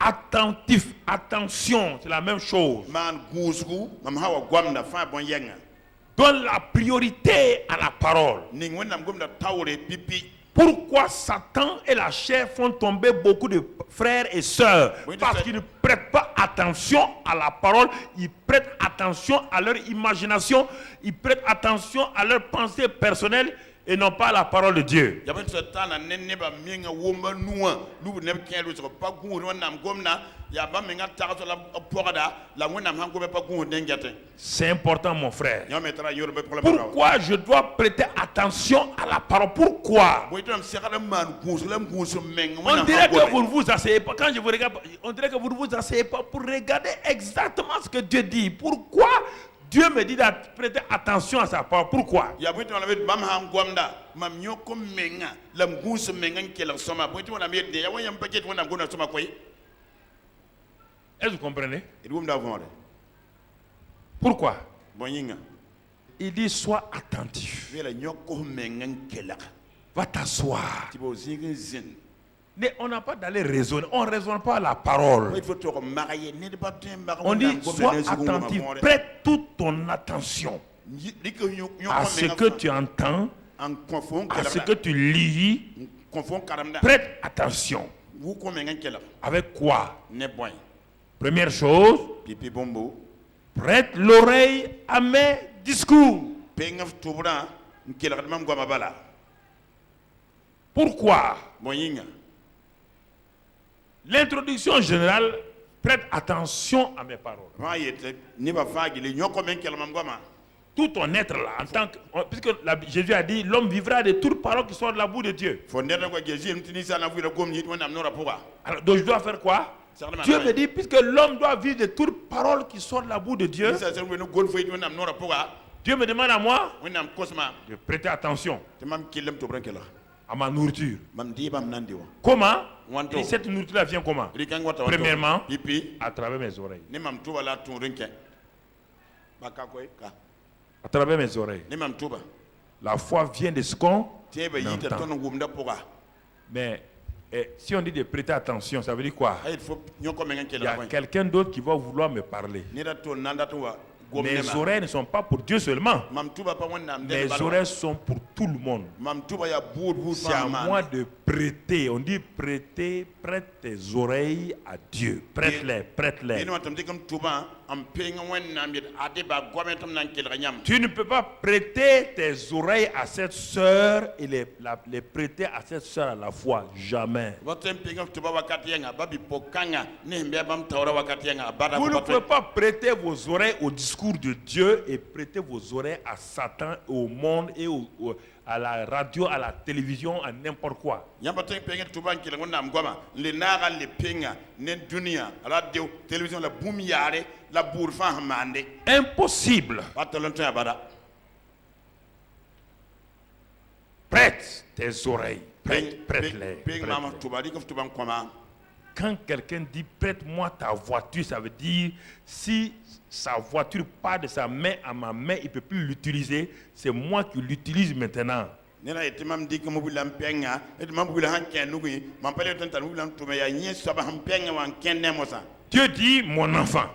Attentif, attention, c'est la même chose. Donne la priorité à la parole. Pourquoi Satan et la chair font tomber beaucoup de frères et sœurs? Parce qu'ils ne prêtent pas attention à la parole, ils prêtent attention à leur imagination, ils prêtent attention à leurs pensées personnelles et non pas à la parole de Dieu. C'est important, mon frère. Pourquoi je dois prêter attention à la parole? Pourquoi? On dirait que vous ne vous asseyez pas. Quand je vous regarde, on dirait que vous ne vous asseyez pas pour regarder exactement ce que Dieu dit. Pourquoi Dieu me dit de prêter attention à sa parole? Pourquoi? Est-ce que vous comprenez? Pourquoi? Il dit sois attentif. Va t'asseoir. On n'a pas d'aller raisonner. On ne raisonne pas la parole. On dit sois attentif. Prête toute ton attention à ce que tu entends, à ce que tu lis. Prête attention. Avec quoi? Première chose, prête l'oreille à mes discours. Pourquoi? L'introduction générale, prête attention à mes paroles. Tout ton être là, en tant que, puisque Jésus a dit, l'homme vivra de toutes paroles qui sortent de la bouche de Dieu. Alors, donc je dois faire quoi? Dieu me dit, puisque l'homme doit vivre de toutes paroles qui sortent de la bouche de Dieu, Dieu me demande à moi de prêter attention à ma nourriture. Comment? Et cette nourriture vient comment? Premièrement, à travers mes oreilles. À travers mes oreilles. La foi vient de ce qu'on entend. Mais si on dit de prêter attention, ça veut dire quoi? Il y a quelqu'un d'autre qui va vouloir me parler. Mes oreilles ne sont pas pour Dieu seulement. Mes oreilles sont pour tout le monde. C'est à moi de prêter. On dit prêter, prête tes oreilles à Dieu. Prête-les, prête-les. Tu ne peux pas prêter tes oreilles à cette sœur et les prêter à cette sœur à la fois. Jamais. Vous ne pouvez pas prêter vos oreilles au discours de Dieu et prêter vos oreilles à Satan, au monde et à la radio, à la télévision, à n'importe quoi. Impossible. Prête tes oreilles. Prête-les. Quand quelqu'un dit prête-moi ta voiture, ça veut dire si sa voiture part de sa main à ma main, il ne peut plus l'utiliser. C'est moi qui l'utilise maintenant. Dieu dit, mon enfant,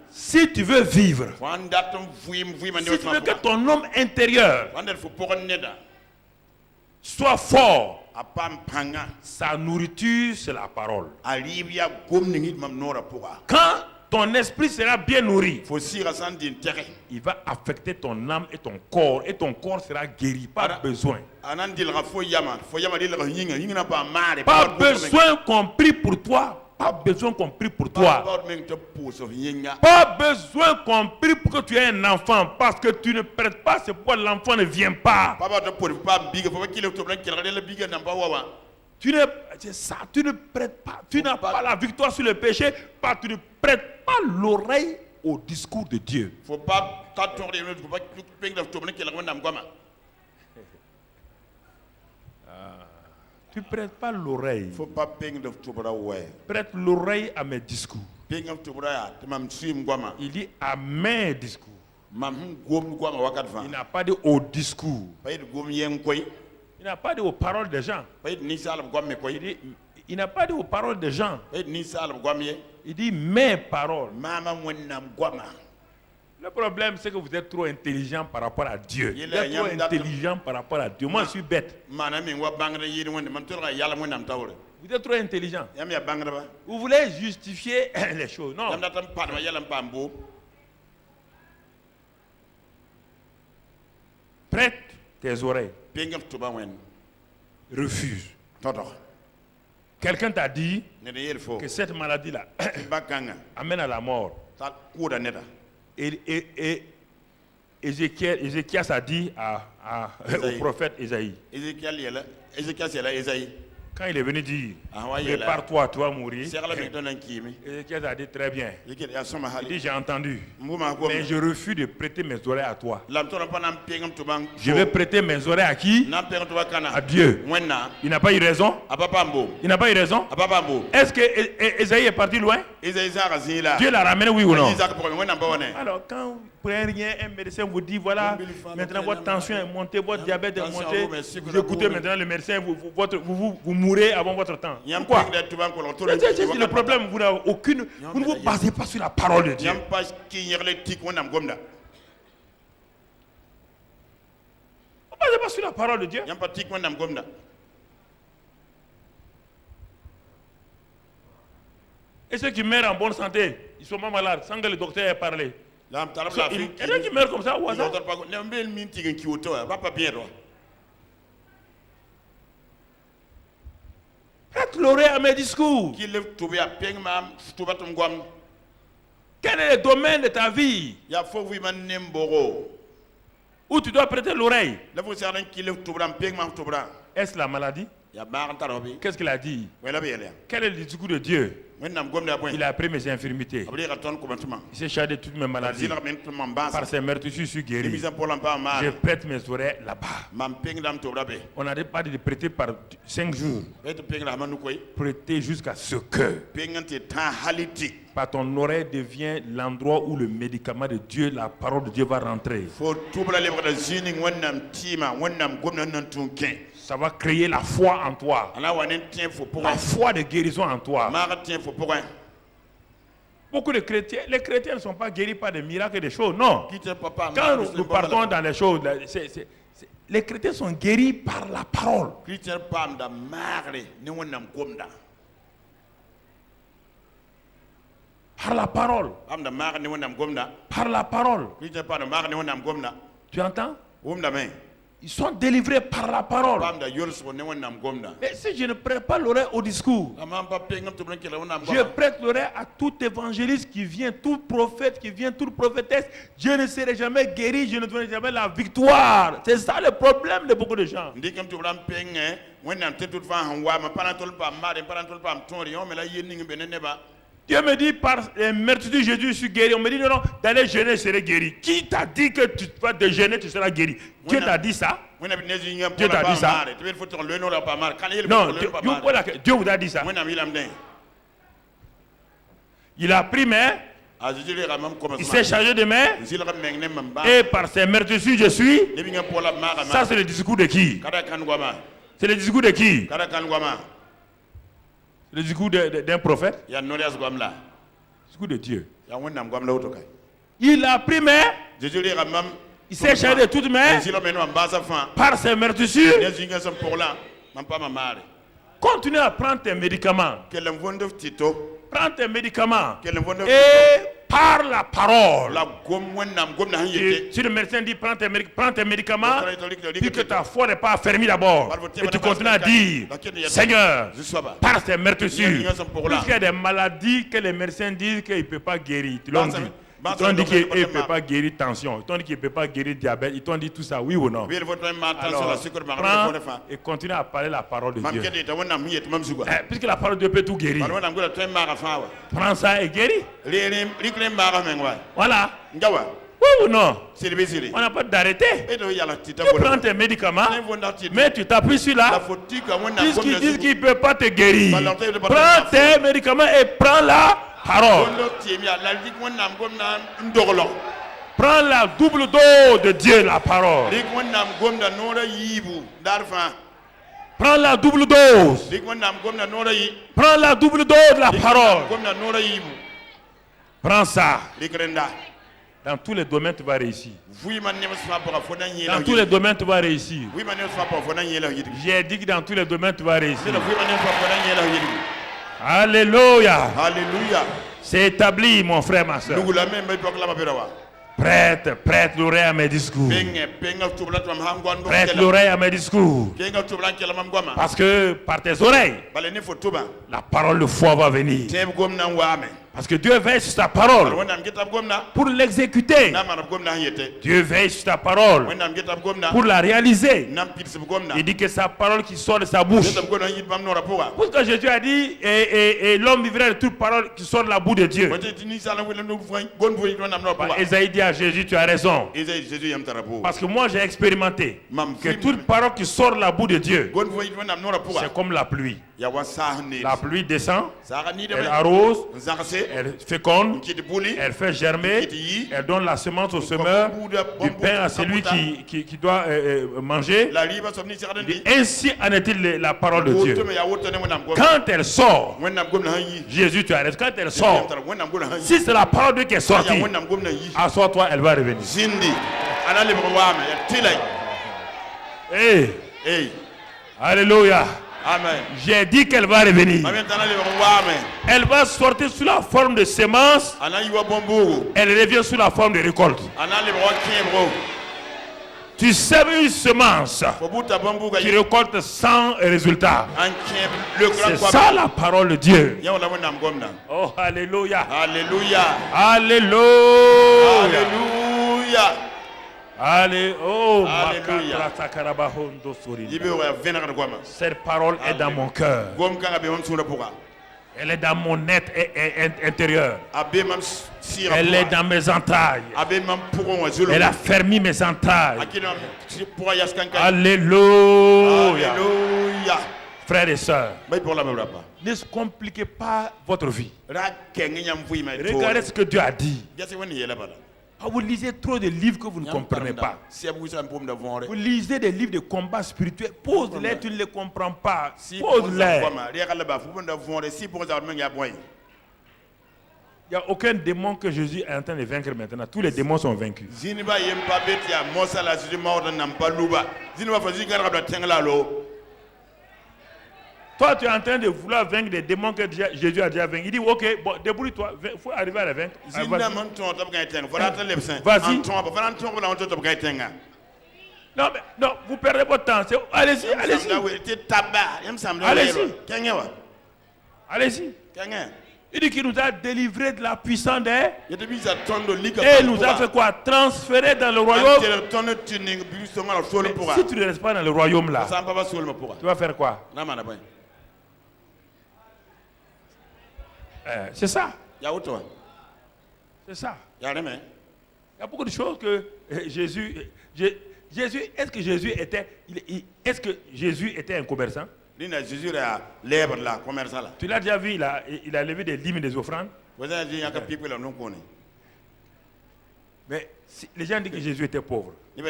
si tu veux vivre, si tu veux que ton homme intérieur soit fort, sa nourriture, c'est la parole. Quand ton esprit sera bien nourri, il va affecter ton âme et ton corps sera guéri. Pas besoin. Pas besoin qu'on prie pour toi. Pas besoin qu'on prie pour toi. Pas besoin qu'on prie pour que tu aies un enfant. Parce que tu ne prêtes pas, c'est pourquoi l'enfant ne vient pas. Tu ne prêtes pas. Tu n'as pas la victoire sur le péché. Tu ne prêtes pas l'oreille au discours de Dieu. Tu ne prêtes pas l'oreille. Prête l'oreille à mes discours. Il dit à mes discours. Il n'a pas dit au discours. Il n'a pas dit aux paroles des gens. Il n'a pas dit aux paroles des gens. Il dit mes paroles. Le problème, c'est que vous êtes trop intelligent par rapport à Dieu. Vous êtes trop intelligent par rapport à Dieu. Moi, je suis bête. Vous êtes trop intelligent. Vous voulez justifier les choses. Non. Prête tes oreilles. Refuse. Quelqu'un t'a dit que cette maladie-là amène à la mort. Et Ézéchias a dit au prophète Ésaïe, quand il est venu dire, prépare-toi, tu vas mourir, Ézéchias a dit très bien. Il dit, j'ai entendu, mais je refuse de prêter mes oreilles à toi. Je vais prêter mes oreilles à qui? À Dieu. Il n'a pas eu raison? Il n'a pas eu raison? Est-ce que Ésaïe est parti loin? Dieu l'a ramené, oui ou non? Alors quand vous prenez rien, un médecin vous dit, voilà, maintenant votre tension est montée, votre diabète est monté, vous écoutez maintenant le médecin, vous mourrez avant votre temps. Pourquoi? C'est le problème, vous ne vous basez pas sur la parole de Dieu. Vous ne basez pas sur la parole de Dieu. Et ceux qui meurent en bonne santé, ils sont pas malades, sans que le docteur ait parlé. Et ceux qui meurent comme ça, au hasard. Prête l'oreille à mes discours. Quel est le domaine de ta vie où tu dois prêter l'oreille? Est-ce la maladie? Qu'est-ce qu'il a dit? Quel est le discours de Dieu? Il a pris mes infirmités. Il s'est chargé de toutes mes maladies. Par ses meurtrissures, je suis guéri. Je prête mes oreilles là-bas. On n'a pas dit de prêter par 5 jours. Prêter jusqu'à ce que par ton oreille devient l'endroit où le médicament de Dieu, la parole de Dieu va rentrer. Ça va créer la foi en toi. La foi de guérison en toi. Beaucoup de chrétiens, les chrétiens ne sont pas guéris par des miracles et des choses, non. Quand nous partons dans les choses, les chrétiens sont guéris par la parole. Par la parole. Par la parole. Tu entends? Ils sont délivrés par la parole. Mais si je ne prête pas l'oreille au discours, je prête l'oreille à tout évangéliste qui vient, tout prophète qui vient, toute prophétesse, je ne serai jamais guéri, je ne donnerai jamais la victoire. C'est ça le problème de beaucoup de gens. Dieu me dit par merci de Jésus, je suis guéri. On me dit non, d'aller jeûner, je serai guéri. Qui t'a dit que tu vas te jeûner, tu seras guéri? Dieu t'a dit ça? Dieu t'a dit ça? Non, Dieu vous a dit ça. Il a pris main, il s'est chargé de main, et par ses meurtrissures je suis. Ça c'est le discours de qui? C'est le discours de qui? Le discours d'un prophète? Le discours de Dieu. Il a pris main, il s'est chargé de toutes mains par ses meurtrissures. Continue à prendre tes médicaments. Prends tes médicaments et par la parole. Si le médecin dit prends tes médicaments, puis que ta foi n'est pas affermie d'abord, et tu continues à dire Seigneur, par tes meurtrissures, puisqu'il y a des maladies que les médecins disent qu'ils ne peuvent pas guérir. Tu l'as dit. Ils t'ont dit qu'il ne peut pas guérir tension. Ils t'ont dit qu'il ne peut pas guérir diabète. Ils t'ont dit tout ça, oui ou non? Alors, prends et continue à parler la parole de Dieu. Puisque la parole de Dieu peut tout guérir. Prends ça et guéris. Voilà. Oui ou non? On n'a pas d'arrêter. Tu prends tes médicaments, mais tu t'appuies sur là. Puisqu'ils disent qu'il ne peut pas te guérir. Prends tes médicaments et prends la parole. Prends la double dose de Dieu, la parole. Prends la double dose. Prends la double dose de la parole. Prends ça. Dans tous les domaines, tu vas réussir. Dans tous les domaines, tu vas réussir. J'ai dit que dans tous les domaines, tu vas réussir. Alléluia. Alléluia. C'est établi, mon frère, ma soeur. Prête l'oreille à mes discours. Prête l'oreille à mes discours. Parce que par tes oreilles, la parole de foi va venir. Parce que Dieu veille sur sa parole pour l'exécuter. Dieu veille sur ta parole pour la réaliser. Il dit que sa parole qui sort de sa bouche. Pourquoi Jésus a dit et l'homme vivra de toute parole qui sort de la bouche de Dieu. Esaïe dit à Jésus, tu as raison. Parce que moi j'ai expérimenté que toute parole qui sort de la bouche de Dieu, c'est comme la pluie. La pluie descend, elle arrose, elle féconde, elle fait germer, elle donne la semence au semeur, du pain à celui qui doit manger. Ainsi en est-il la parole de Dieu. Quand elle sort, Jésus, tu arrêtes, quand elle sort, si c'est la parole de Dieu qui est sortie, assois-toi, elle va revenir. Hey. Alléluia. Amen. J'ai dit qu'elle va revenir. Elle va sortir sous la forme de semence. Elle revient sous la forme de récolte. Tu sèmes une semence qui récolte sans résultat. C'est ça la parole de Dieu. Oh, alléluia. Alléluia. Alléluia. Alléluia. Allez, oh, Alléluia. Cette parole est dans mon cœur. Elle est dans mon être intérieur. Elle est dans mes entrailles. Elle a fermé mes entrailles. Alléluia. Alléluia. Frères et sœurs, ne compliquez pas votre vie. Regardez ce que Dieu a dit. Vous lisez trop de livres que vous ne comprenez pas. Vous lisez des livres de combat spirituel. Pose-les, tu ne les comprends pas. Pose-les. Il n'y a aucun démon que Jésus est en train de vaincre maintenant. Tous les démons sont vaincus. Toi, tu es en train de vouloir vaincre des démons que Jésus a déjà vaincus. Il dit, ok, bon, débrouille-toi, il faut arriver à les vaincre. Vas-y. Non, mais non, vous perdez votre temps. Allez-y, allez-y. Allez-y. Allez-y. Il dit qu'il nous a délivrés de la puissance des... Et nous a fait quoi? Transférer dans le royaume. Mais si tu ne restes pas dans le royaume là, tu vas faire quoi? C'est ça. C'est ça. Il y a beaucoup de choses que Jésus, est-ce que Jésus était un commerçant? Tu l'as déjà vu, il a levé des dîmes et des offrandes. Mais les gens disent que Jésus était pauvre. Il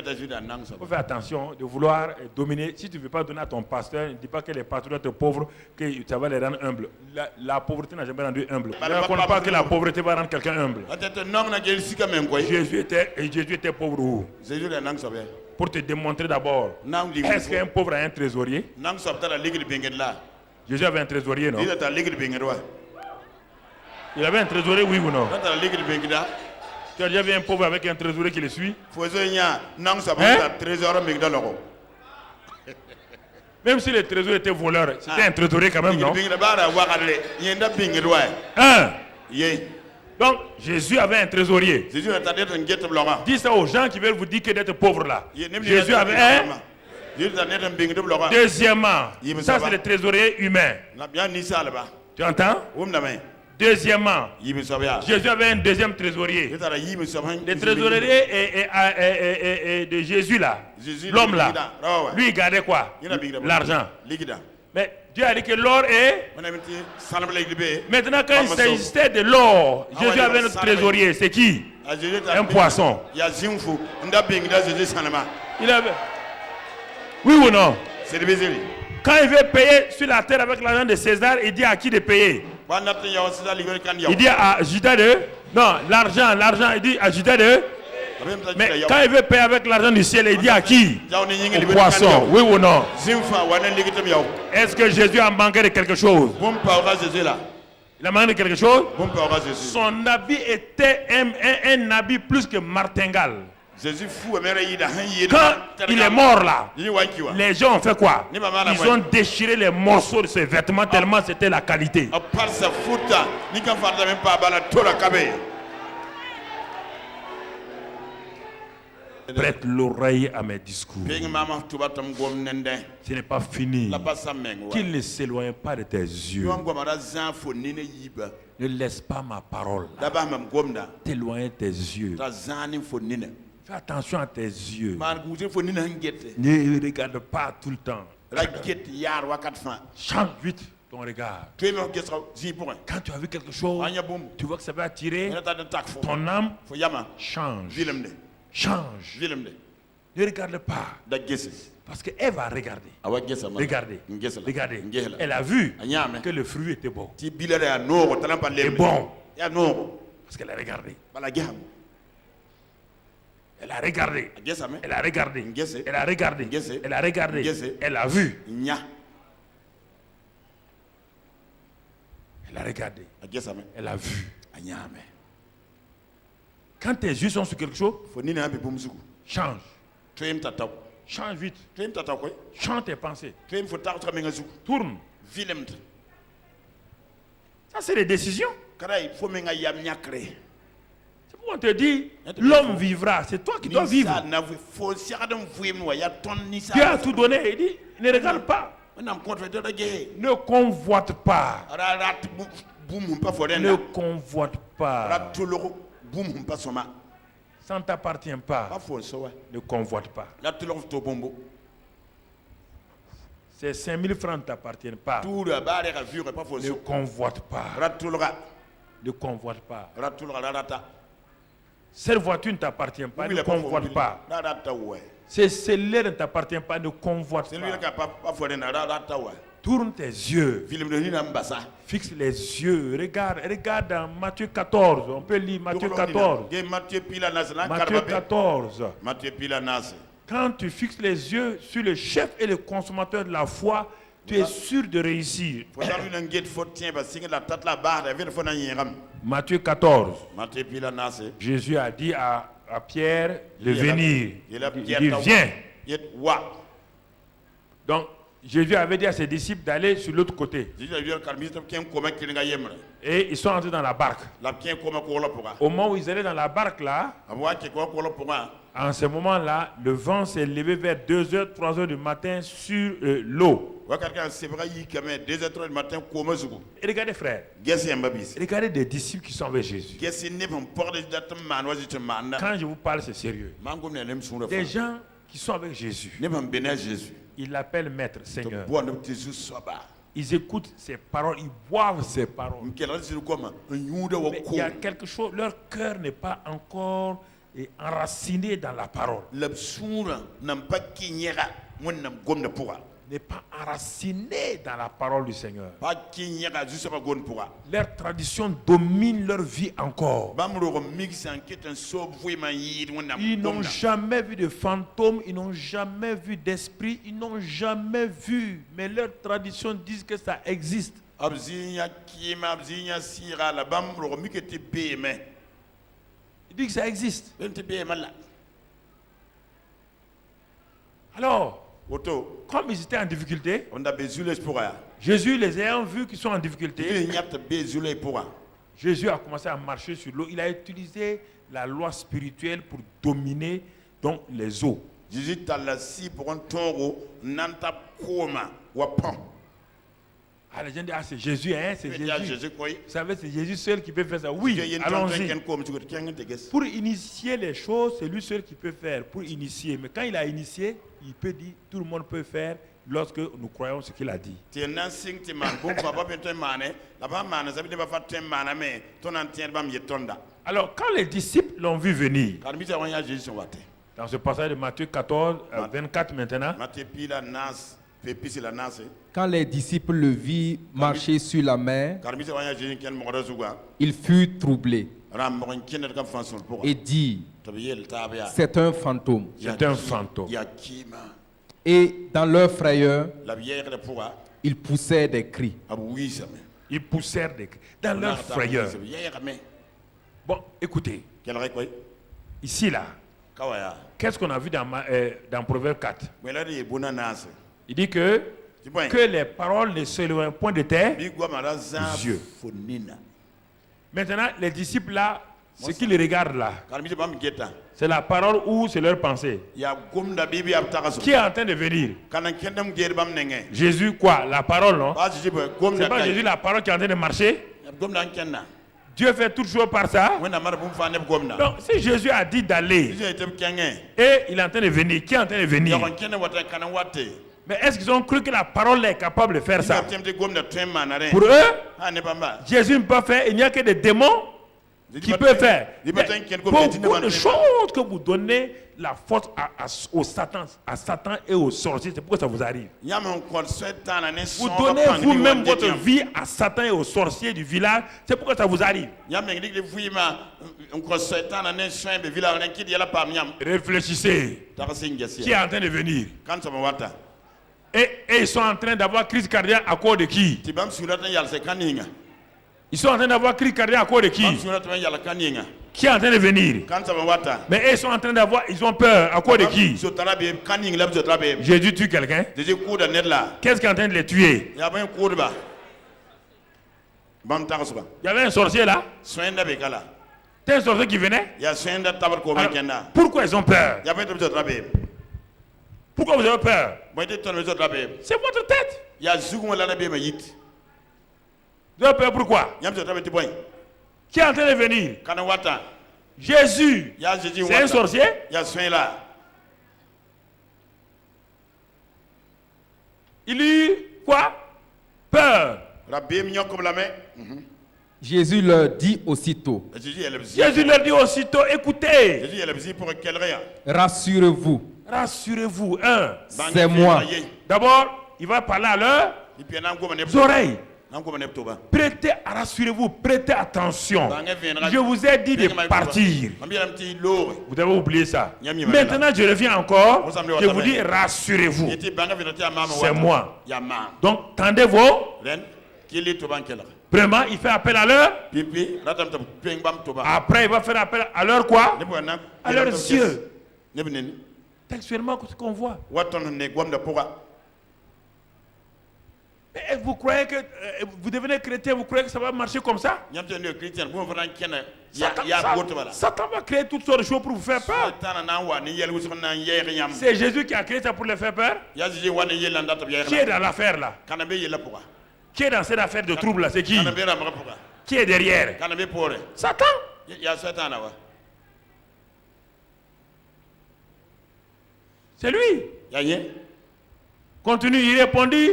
faut faire attention de vouloir dominer. Si tu ne veux pas donner à ton pasteur, ne dis pas que les pasteurs doivent être pauvres, que ça va les rendre humbles. La pauvreté n'a jamais rendu humble. Ne raconte pas que la pauvreté va rendre quelqu'un humble. Jésus était pauvre où? Pour te démontrer d'abord, est-ce qu'un pauvre a un trésorier? Jésus avait un trésorier, non? Il avait un trésorier, oui ou non? Tu as déjà vu un pauvre avec un trésorier qui le suit? Même si le trésorier était voleur, c'était un trésorier quand même, non? Donc, Jésus avait un trésorier. Dis ça aux gens qui veulent vous dire que d'être pauvre là. Jésus avait un. Deuxièmement, ça c'est le trésorier humain. Tu entends? Deuxièmement, Jésus avait un deuxième trésorier. Le trésorier de Jésus là, l'homme là, lui il gardait quoi? L'argent. Mais Dieu a dit que l'or est... Maintenant quand il s'agissait de l'or, Jésus avait un trésorier. C'est qui? Un poisson. Il avait... Oui ou non? Quand il veut payer sur la terre avec l'argent de César, il dit à qui de payer? Il dit à Judas de... Non, l'argent, il dit à Judas de... Mais quand il veut payer avec l'argent du ciel, il dit à qui? Au poisson, oui ou non? Est-ce que Jésus a manqué de quelque chose? Il a manqué de quelque chose? Son habit était un habit plus que martingale. Quand il est mort là, les gens ont fait quoi? Ils ont déchiré les morceaux de ses vêtements tellement c'était la qualité. Prête l'oreille à mes discours. Ce n'est pas fini. Qu'il ne s'éloigne pas de tes yeux. Ne laisse pas ma parole t'éloigner de tes yeux. Fais attention à tes yeux. Ne regarde pas tout le temps. Change vite ton regard. Quand tu as vu quelque chose, tu vois que ça va attirer ton âme. Change. Change. Ne regarde pas. Parce qu'elle va regarder. Regardez. Elle a vu que le fruit était bon. Et bon. Parce qu'elle a regardé. Elle a regardé. Elle a regardé. Elle a regardé. Elle a regardé. Elle a vu. Elle a regardé. Elle a vu. Quand tes yeux sont sur quelque chose, change. Change vite. Change tes pensées. Tourne. Ça, c'est les décisions. C'est pourquoi on te dit, l'homme vivra. C'est toi qui dois vivre. Dieu a tout donné. Il dit, ne regarde pas. Ne convoite pas. Ne convoite pas. Ça ne t'appartient pas. Ne convoite pas. Ces 5000 francs ne t'appartiennent pas. Ne convoite pas. Ne convoite pas. Cette voiture ne t'appartient pas, ne convoite pas. Ce cellulaire ne t'appartient pas, ne convoite pas. Tourne tes yeux. Fixe les yeux. Regarde dans Matthieu 14. On peut lire Matthieu 14. Matthieu 14. Quand tu fixes les yeux sur le chef et le consommateur de la foi, tu es sûr de réussir. Matthieu 14. Jésus a dit à Pierre de venir. Il dit viens. Donc Jésus avait dit à ses disciples d'aller sur l'autre côté. Et ils sont entrés dans la barque. Au moment où ils allaient dans la barque là, en ce moment-là, le vent s'est levé vers 2h, 3h du matin sur l'eau. Et regardez frère, regardez des disciples qui sont avec Jésus. Quand je vous parle, c'est sérieux. Des gens qui sont avec Jésus. Ils l'appellent Maître, Seigneur. Ils écoutent ses paroles, ils boivent ses paroles. Mais il y a quelque chose, leur cœur n'est pas encore enraciné dans la parole. N'est pas enraciné dans la parole du Seigneur. Leur tradition domine leur vie encore. Ils n'ont jamais vu de fantômes, ils n'ont jamais vu d'esprit, ils n'ont jamais vu. Mais leur tradition dit que ça existe. Ils disent que ça existe. Alors, comme ils étaient en difficulté, Jésus les ayant vus qu'ils sont en difficulté, Jésus a commencé à marcher sur l'eau. Il a utilisé la loi spirituelle pour dominer donc les eaux. Ah, les gens disent, c'est Jésus, hein, c'est Jésus. Vous savez, c'est Jésus seul qui peut faire ça. Oui, allons-y. Pour initier les choses, c'est lui seul qui peut faire, pour initier. Mais quand il a initié, il peut dire, tout le monde peut faire lorsque nous croyons ce qu'il a dit. Alors, quand les disciples l'ont vu venir, dans ce passage de Matthieu 14, 24 maintenant, quand les disciples le virent marcher sur la mer, ils furent troublés et dirent, c'est un fantôme. C'est un fantôme. Et dans leur frayeur, ils poussèrent des cris. Ils poussèrent des cris. Dans leur frayeur. Bon, écoutez. Ici, là, qu'est-ce qu'on a vu dans Proverbe 4? Il dit que les paroles ne s'éloignent point de tes yeux. Maintenant, les disciples là, ce qu'ils regardent là, c'est la parole ou c'est leur pensée? Qui est en train de venir? Jésus quoi? La parole, non? C'est pas Jésus la parole qui est en train de marcher? Dieu fait toutes choses par ça. Donc si Jésus a dit d'aller et il est en train de venir, qui est en train de venir? Mais est-ce qu'ils ont cru que la parole est capable de faire ça? Pour eux, Jésus ne peut pas faire, il n'y a que des démons qui peuvent faire. Beaucoup de choses que vous donnez la force à Satan et aux sorciers, c'est pourquoi ça vous arrive. Vous donnez vous-même votre vie à Satan et aux sorciers du village, c'est pourquoi ça vous arrive. Réfléchissez. Qui est en train de venir? Et ils sont en train d'avoir crise cardiaque à cause de qui? Ils sont en train d'avoir crise cardiaque à cause de qui? Qui est en train de venir? Mais ils sont en train d'avoir, ils ont peur à cause de qui? Jésus tue quelqu'un. Qu'est-ce qui est en train de les tuer? Il y avait un sorcier là. C'est un sorcier qui venait. Alors, pourquoi ils ont peur? Pourquoi vous avez peur? C'est votre tête. Vous avez peur pourquoi? Qui est en train de venir? Jésus. C'est un sorcier? Il eut quoi? Peur. Jésus leur dit aussitôt. Jésus leur dit aussitôt, écoutez. Rassurez-vous. Rassurez-vous. C'est moi. D'abord, il va parler à leurs oreilles. Rassurez-vous, prêtez attention. Je vous ai dit de partir. Vous devez oublier ça. Maintenant, je reviens encore. Je vous dis, rassurez-vous. C'est moi. Donc, tendez-vous. Premièrement, il fait appel à l'heure. Après, il va faire appel à l'heure quoi? À leurs yeux. Textuellement, ce qu'on voit. Et vous croyez que vous devenez chrétien, vous croyez que ça va marcher comme ça? Satan va créer toutes sortes de choses pour vous faire peur. C'est Jésus qui a créé ça pour les faire peur. Qui est dans l'affaire là? Qui est dans cette affaire de trouble là? C'est qui? Qui est derrière? Satan. C'est lui. Continue, il répondit.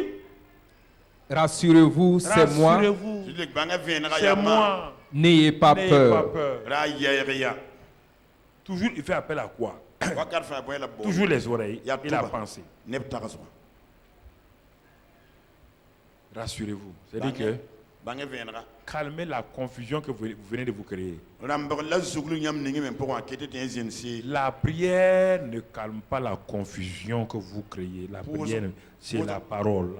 Rassurez-vous, c'est moi. C'est moi. N'ayez pas peur. Toujours, il fait appel à quoi? Toujours les oreilles et la pensée. Rassurez-vous. C'est-à-dire que calmez la confusion que vous venez de vous créer. La prière ne calme pas la confusion que vous créez. La prière, c'est la parole.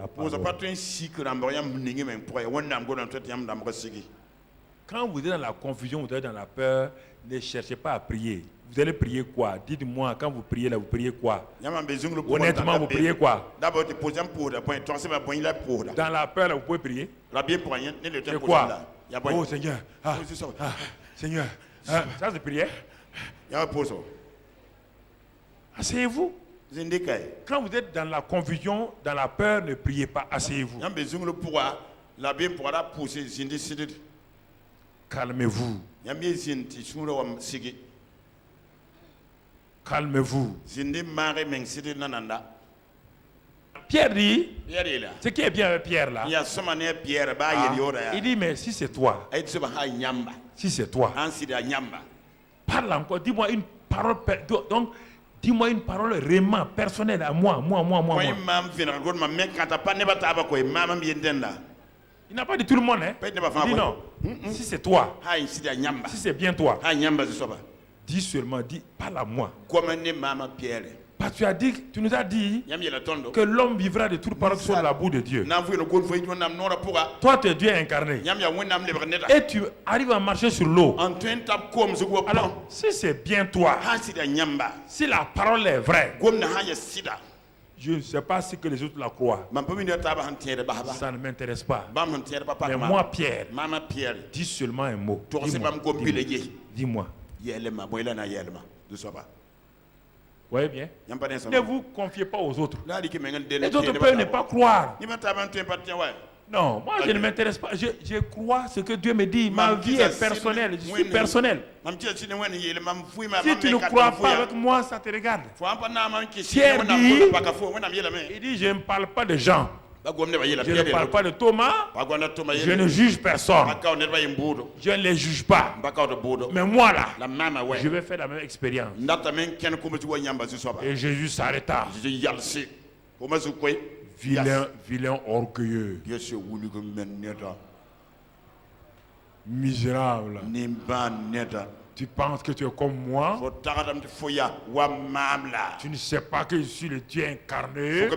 Quand vous êtes dans la confusion, vous êtes dans la peur, ne cherchez pas à prier. Vous allez prier quoi? Dites-moi, quand vous priez là, vous priez quoi? Honnêtement, vous priez quoi? Dans la peur là, vous pouvez prier? C'est quoi? Oh Seigneur, Seigneur, ça c'est prière? Asseyez-vous. Quand vous êtes dans la confusion, dans la peur, ne priez pas, asseyez-vous. Calmez-vous. Calmez-vous. Pierre dit, ce qui est bien avec Pierre là, il dit, mais si c'est toi, parle encore, dis-moi une parole, donc dis-moi une parole vraiment personnelle à moi. Il n'a pas dit tout le monde, hein? Il dit non, si c'est toi, si c'est bien toi, dis seulement, parle à moi. Parce que tu nous as dit que l'homme vivra de toute parole sur la boue de Dieu. Toi, tu es Dieu incarné. Et tu arrives à marcher sur l'eau. Alors, si c'est bien toi, si la parole est vraie, je ne sais pas si que les autres la croient. Ça ne m'intéresse pas. Mais moi, Pierre, dis seulement un mot. Dis-moi. Vous voyez bien? Ne vous confiez pas aux autres. Les autres peuvent ne pas croire. Non, moi je ne m'intéresse pas. Je crois ce que Dieu me dit. Ma vie est personnelle. Je suis personnel. Si tu ne crois pas avec moi, ça te regarde. Pierre dit, il dit, je ne parle pas de gens. Je ne parle pas de Thomas. Je ne juge personne. Je ne les juge pas. Mais moi là, je vais faire la même expérience. Et Jésus s'arrêta. Vilain orgueilleux. Misérable. Tu penses que tu es comme moi? Tu ne sais pas que je suis le Dieu incarné.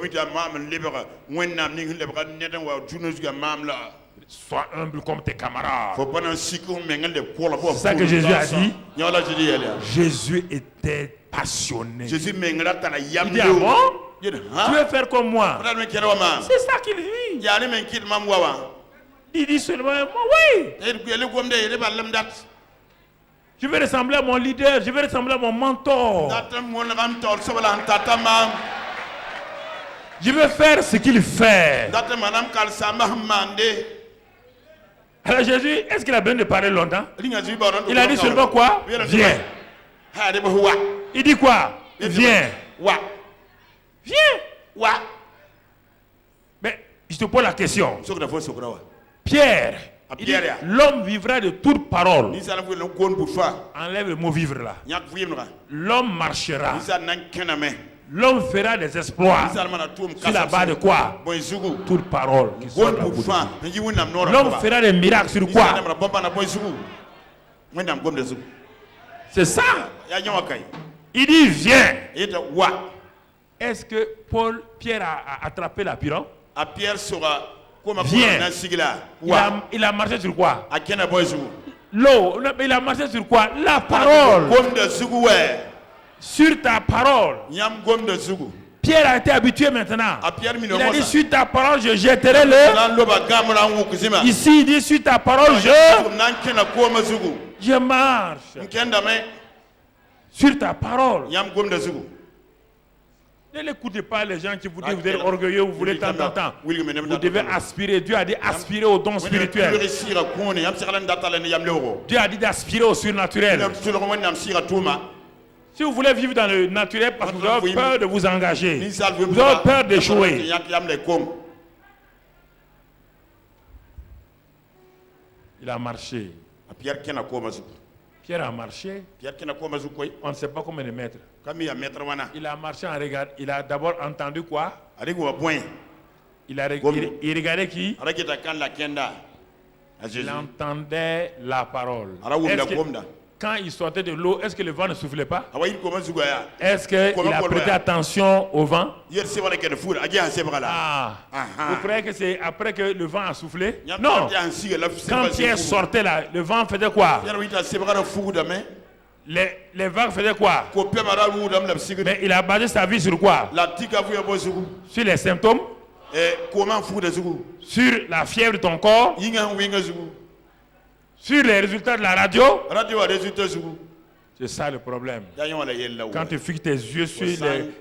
Sois humble comme tes camarades. C'est ça que Jésus a dit. Jésus était passionné. Il dit, ah bon? Tu veux faire comme moi? C'est ça qu'il dit. Il dit seulement, oui. Je vais ressembler à mon leader, je vais ressembler à mon mentor. Je vais faire ce qu'il fait. Alors Jésus, est-ce qu'il a besoin de parler longtemps? Il a dit seulement quoi? Viens. Il dit quoi? Viens. Viens. Mais je te pose la question. Pierre, Il dit, l'homme vivra de toute parole. Enlève le mot vivre là. L'homme marchera. L'homme fera des exploits. Sur la base de quoi? Toute parole qui sort de la bouche. L'homme fera des miracles sur quoi? C'est ça. Il dit viens. Est-ce que Pierre a attrapé la pirogue? Viens. Il a marché sur quoi? L'eau. Il a marché sur quoi? La parole. Sur ta parole. Pierre a été habitué maintenant. Il a dit sur ta parole je jetterai le. Ici il dit sur ta parole je marche. Sur ta parole. Ne l'écoutez pas les gens qui vous disent vous êtes orgueilleux, vous voulez tant. Vous devez aspirer. Dieu a dit aspirer au don spirituel. Dieu a dit d'aspirer au surnaturel. Si vous voulez vivre dans le naturel parce que vous avez peur de vous engager, vous avez peur d'échouer. Il a marché. Pierre a marché. On ne sait pas combien de mètres. Il a marché en regard. Il a d'abord entendu quoi? Il regardait qui? Il entendait la parole. Quand il sortait de l'eau, est-ce que le vent ne soufflait pas? Est-ce qu'il a prêté attention au vent? Vous croyez que c'est après que le vent a soufflé? Non. Quand Pierre sortait là, le vent faisait quoi? Les vagues faisaient quoi? Mais il a basé sa vie sur quoi? Sur les symptômes? Sur la fièvre de ton corps? Sur les résultats de la radio? C'est ça le problème. Quand tu fixes tes yeux sur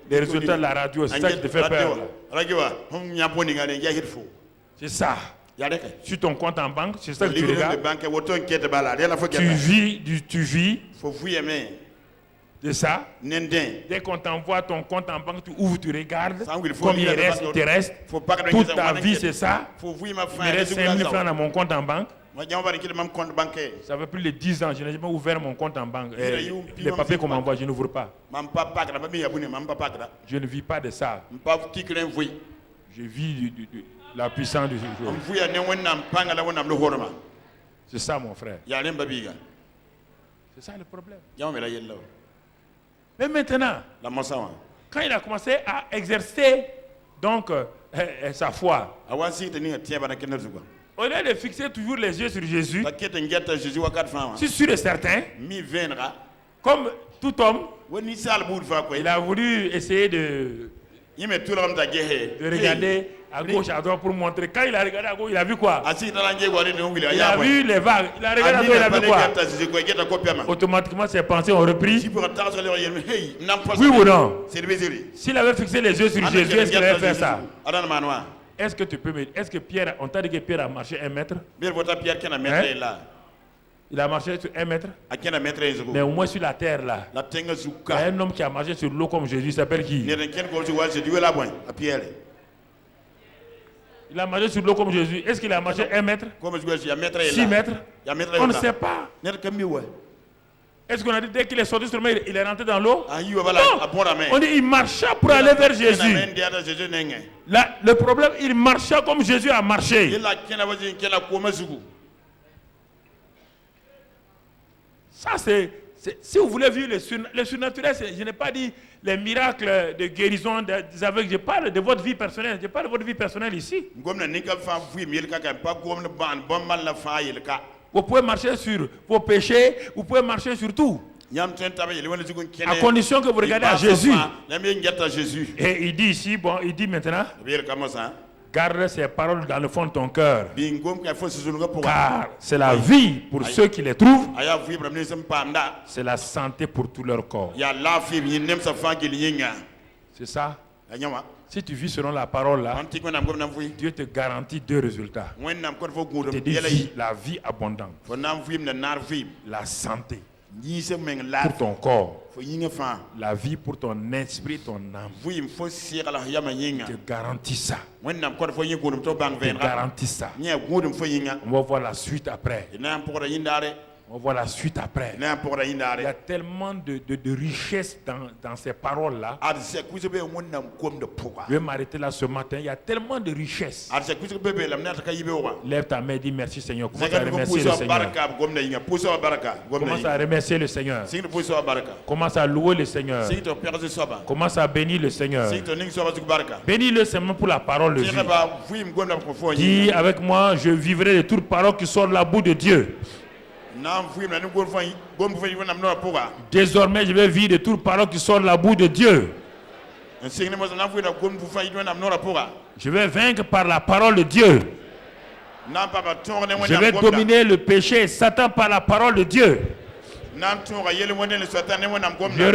les résultats de la radio, c'est ça qui te fait peur. C'est ça. Sur ton compte en banque, c'est ça que tu regardes. Tu vis. C'est ça. Dès qu'on t'envoie ton compte en banque, tu ouvres, tu regardes. Comme il reste, il te reste. Toute ta vie, c'est ça. Il me reste 5 000 francs dans mon compte en banque. Ça fait plus de 10 ans, je n'ai jamais ouvert mon compte en banque. Les papiers qu'on m'envoie, je n'ouvre pas. Je ne vis pas de ça. Je vis de la puissance du jour. C'est ça mon frère. C'est ça le problème. Mais maintenant, quand il a commencé à exercer donc sa foi, au lieu de fixer toujours les yeux sur Jésus, c'est sûr et certain, comme tout homme, il a voulu essayer de regarder à gauche, à droite pour montrer. Quand il a regardé à gauche, il a vu quoi? Il a vu les vagues. Il a regardé à droite, il a vu quoi? Automatiquement, ses pensées ont repris. Oui ou non? S'il avait fixé les yeux sur Jésus, est-ce qu'il avait fait ça? Est-ce que tu peux me dire, est-ce que Pierre, on t'a dit que Pierre a marché 1 mètre? Il a marché sur 1 mètre? Mais au moins sur la terre là. Il y a un homme qui a marché sur l'eau comme Jésus, il s'appelle qui? Il a marché sur l'eau comme Jésus. Est-ce qu'il a marché 1 mètre? 6 mètres? On ne sait pas. Est-ce qu'on a dit dès qu'il est sorti sur le mer, il est rentré dans l'eau? Non. On dit il marcha pour aller vers Jésus. Là, le problème, il marcha comme Jésus a marché. Ça, si vous voulez vivre le surnaturel, je n'ai pas dit les miracles de guérison des aveugles. Je parle de votre vie personnelle. Je parle de votre vie personnelle ici. Vous pouvez marcher sur vos péchés, vous pouvez marcher sur tout. À condition que vous regardez à Jésus. Et il dit ici, bon, il dit maintenant, garde ces paroles dans le fond de ton cœur. Car c'est la vie pour ceux qui les trouvent. C'est la santé pour tout leur corps. C'est ça. Si tu vis selon la parole là, Dieu te garantit 2 résultats. Il te dit la vie abondante, la santé. pour ton corps, la vie pour ton esprit, ton âme. Je te garantis ça. Je te garantis ça. On va voir la suite après. On voit la suite après. Il y a tellement de richesse dans ces paroles-là. Je vais m'arrêter là ce matin. Il y a tellement de richesse. Lève ta main et dis merci Seigneur. Commence à remercier le Seigneur. Commence à remercier le Seigneur. Commence à louer le Seigneur. Commence à bénir le Seigneur. Bénis-le seulement pour la parole de vie. Dis avec moi, je vivrai de toute parole qui sort de la bouche de Dieu. Désormais, je vais vivre de toute parole qui sort de la bouche de Dieu. Je vais vaincre par la parole de Dieu. Je vais dominer le péché et Satan par la parole de Dieu. Je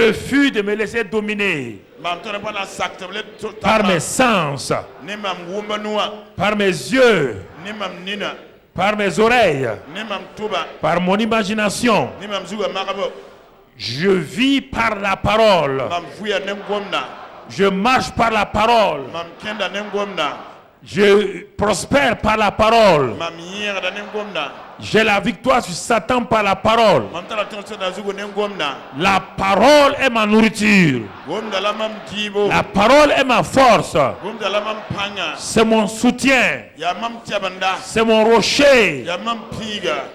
refuse de me laisser dominer par mes sens, par mes yeux, par mes oreilles, par mon imagination. Je vis par la parole. Je marche par la parole. Je prospère par la parole. J'ai la victoire sur Satan par la parole. La parole est ma nourriture. La parole est ma force. C'est mon soutien. C'est mon rocher.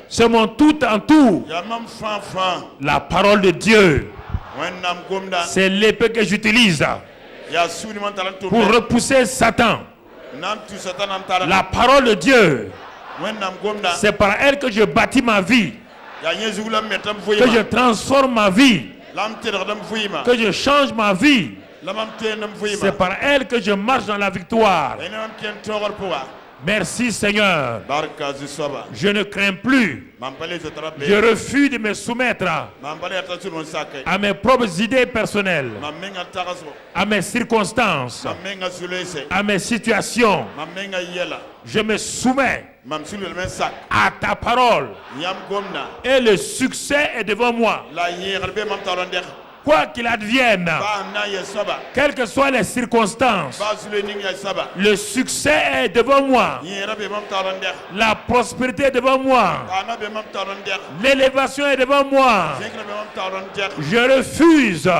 C'est mon tout en tout. La parole de Dieu. C'est l'épée que j'utilise pour repousser Satan. La parole de Dieu. C'est par elle que je bâtis ma vie, que je transforme ma vie, que je change ma vie. C'est par elle que je marche dans la victoire. Merci Seigneur. Je ne crains plus. Je refuse de me soumettre à mes propres idées personnelles, à mes circonstances, à mes situations. Je me soumets à ta parole. Et le succès est devant moi. Quoi qu'il advienne, quelles que soient les circonstances, le succès est devant moi. La prospérité est devant moi. L'élévation est devant moi. Je refuse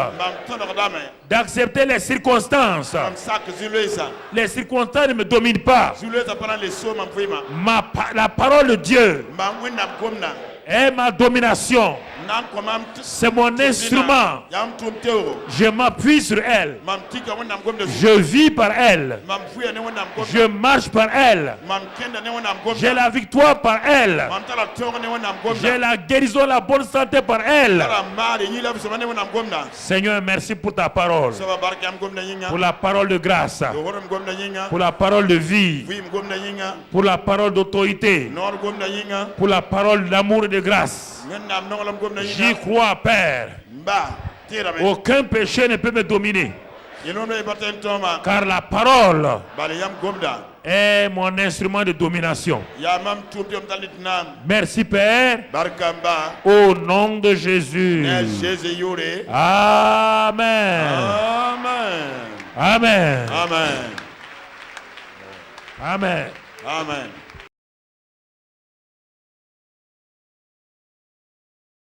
d'accepter les circonstances. Les circonstances ne me dominent pas. La parole de Dieu est ma domination. C'est mon instrument. Je m'appuie sur elle. Je vis par elle. Je marche par elle. J'ai la victoire par elle. J'ai la guérison, la bonne santé par elle. Seigneur, merci pour ta parole. Pour la parole de grâce. Pour la parole de vie. Pour la parole d'autorité. Pour la parole d'amour et de grâce. J'y crois, Père. Aucun péché ne peut me dominer. Car la parole est mon instrument de domination. Merci, Père. Au nom de Jésus. Amen. Amen. Amen. Amen. Amen.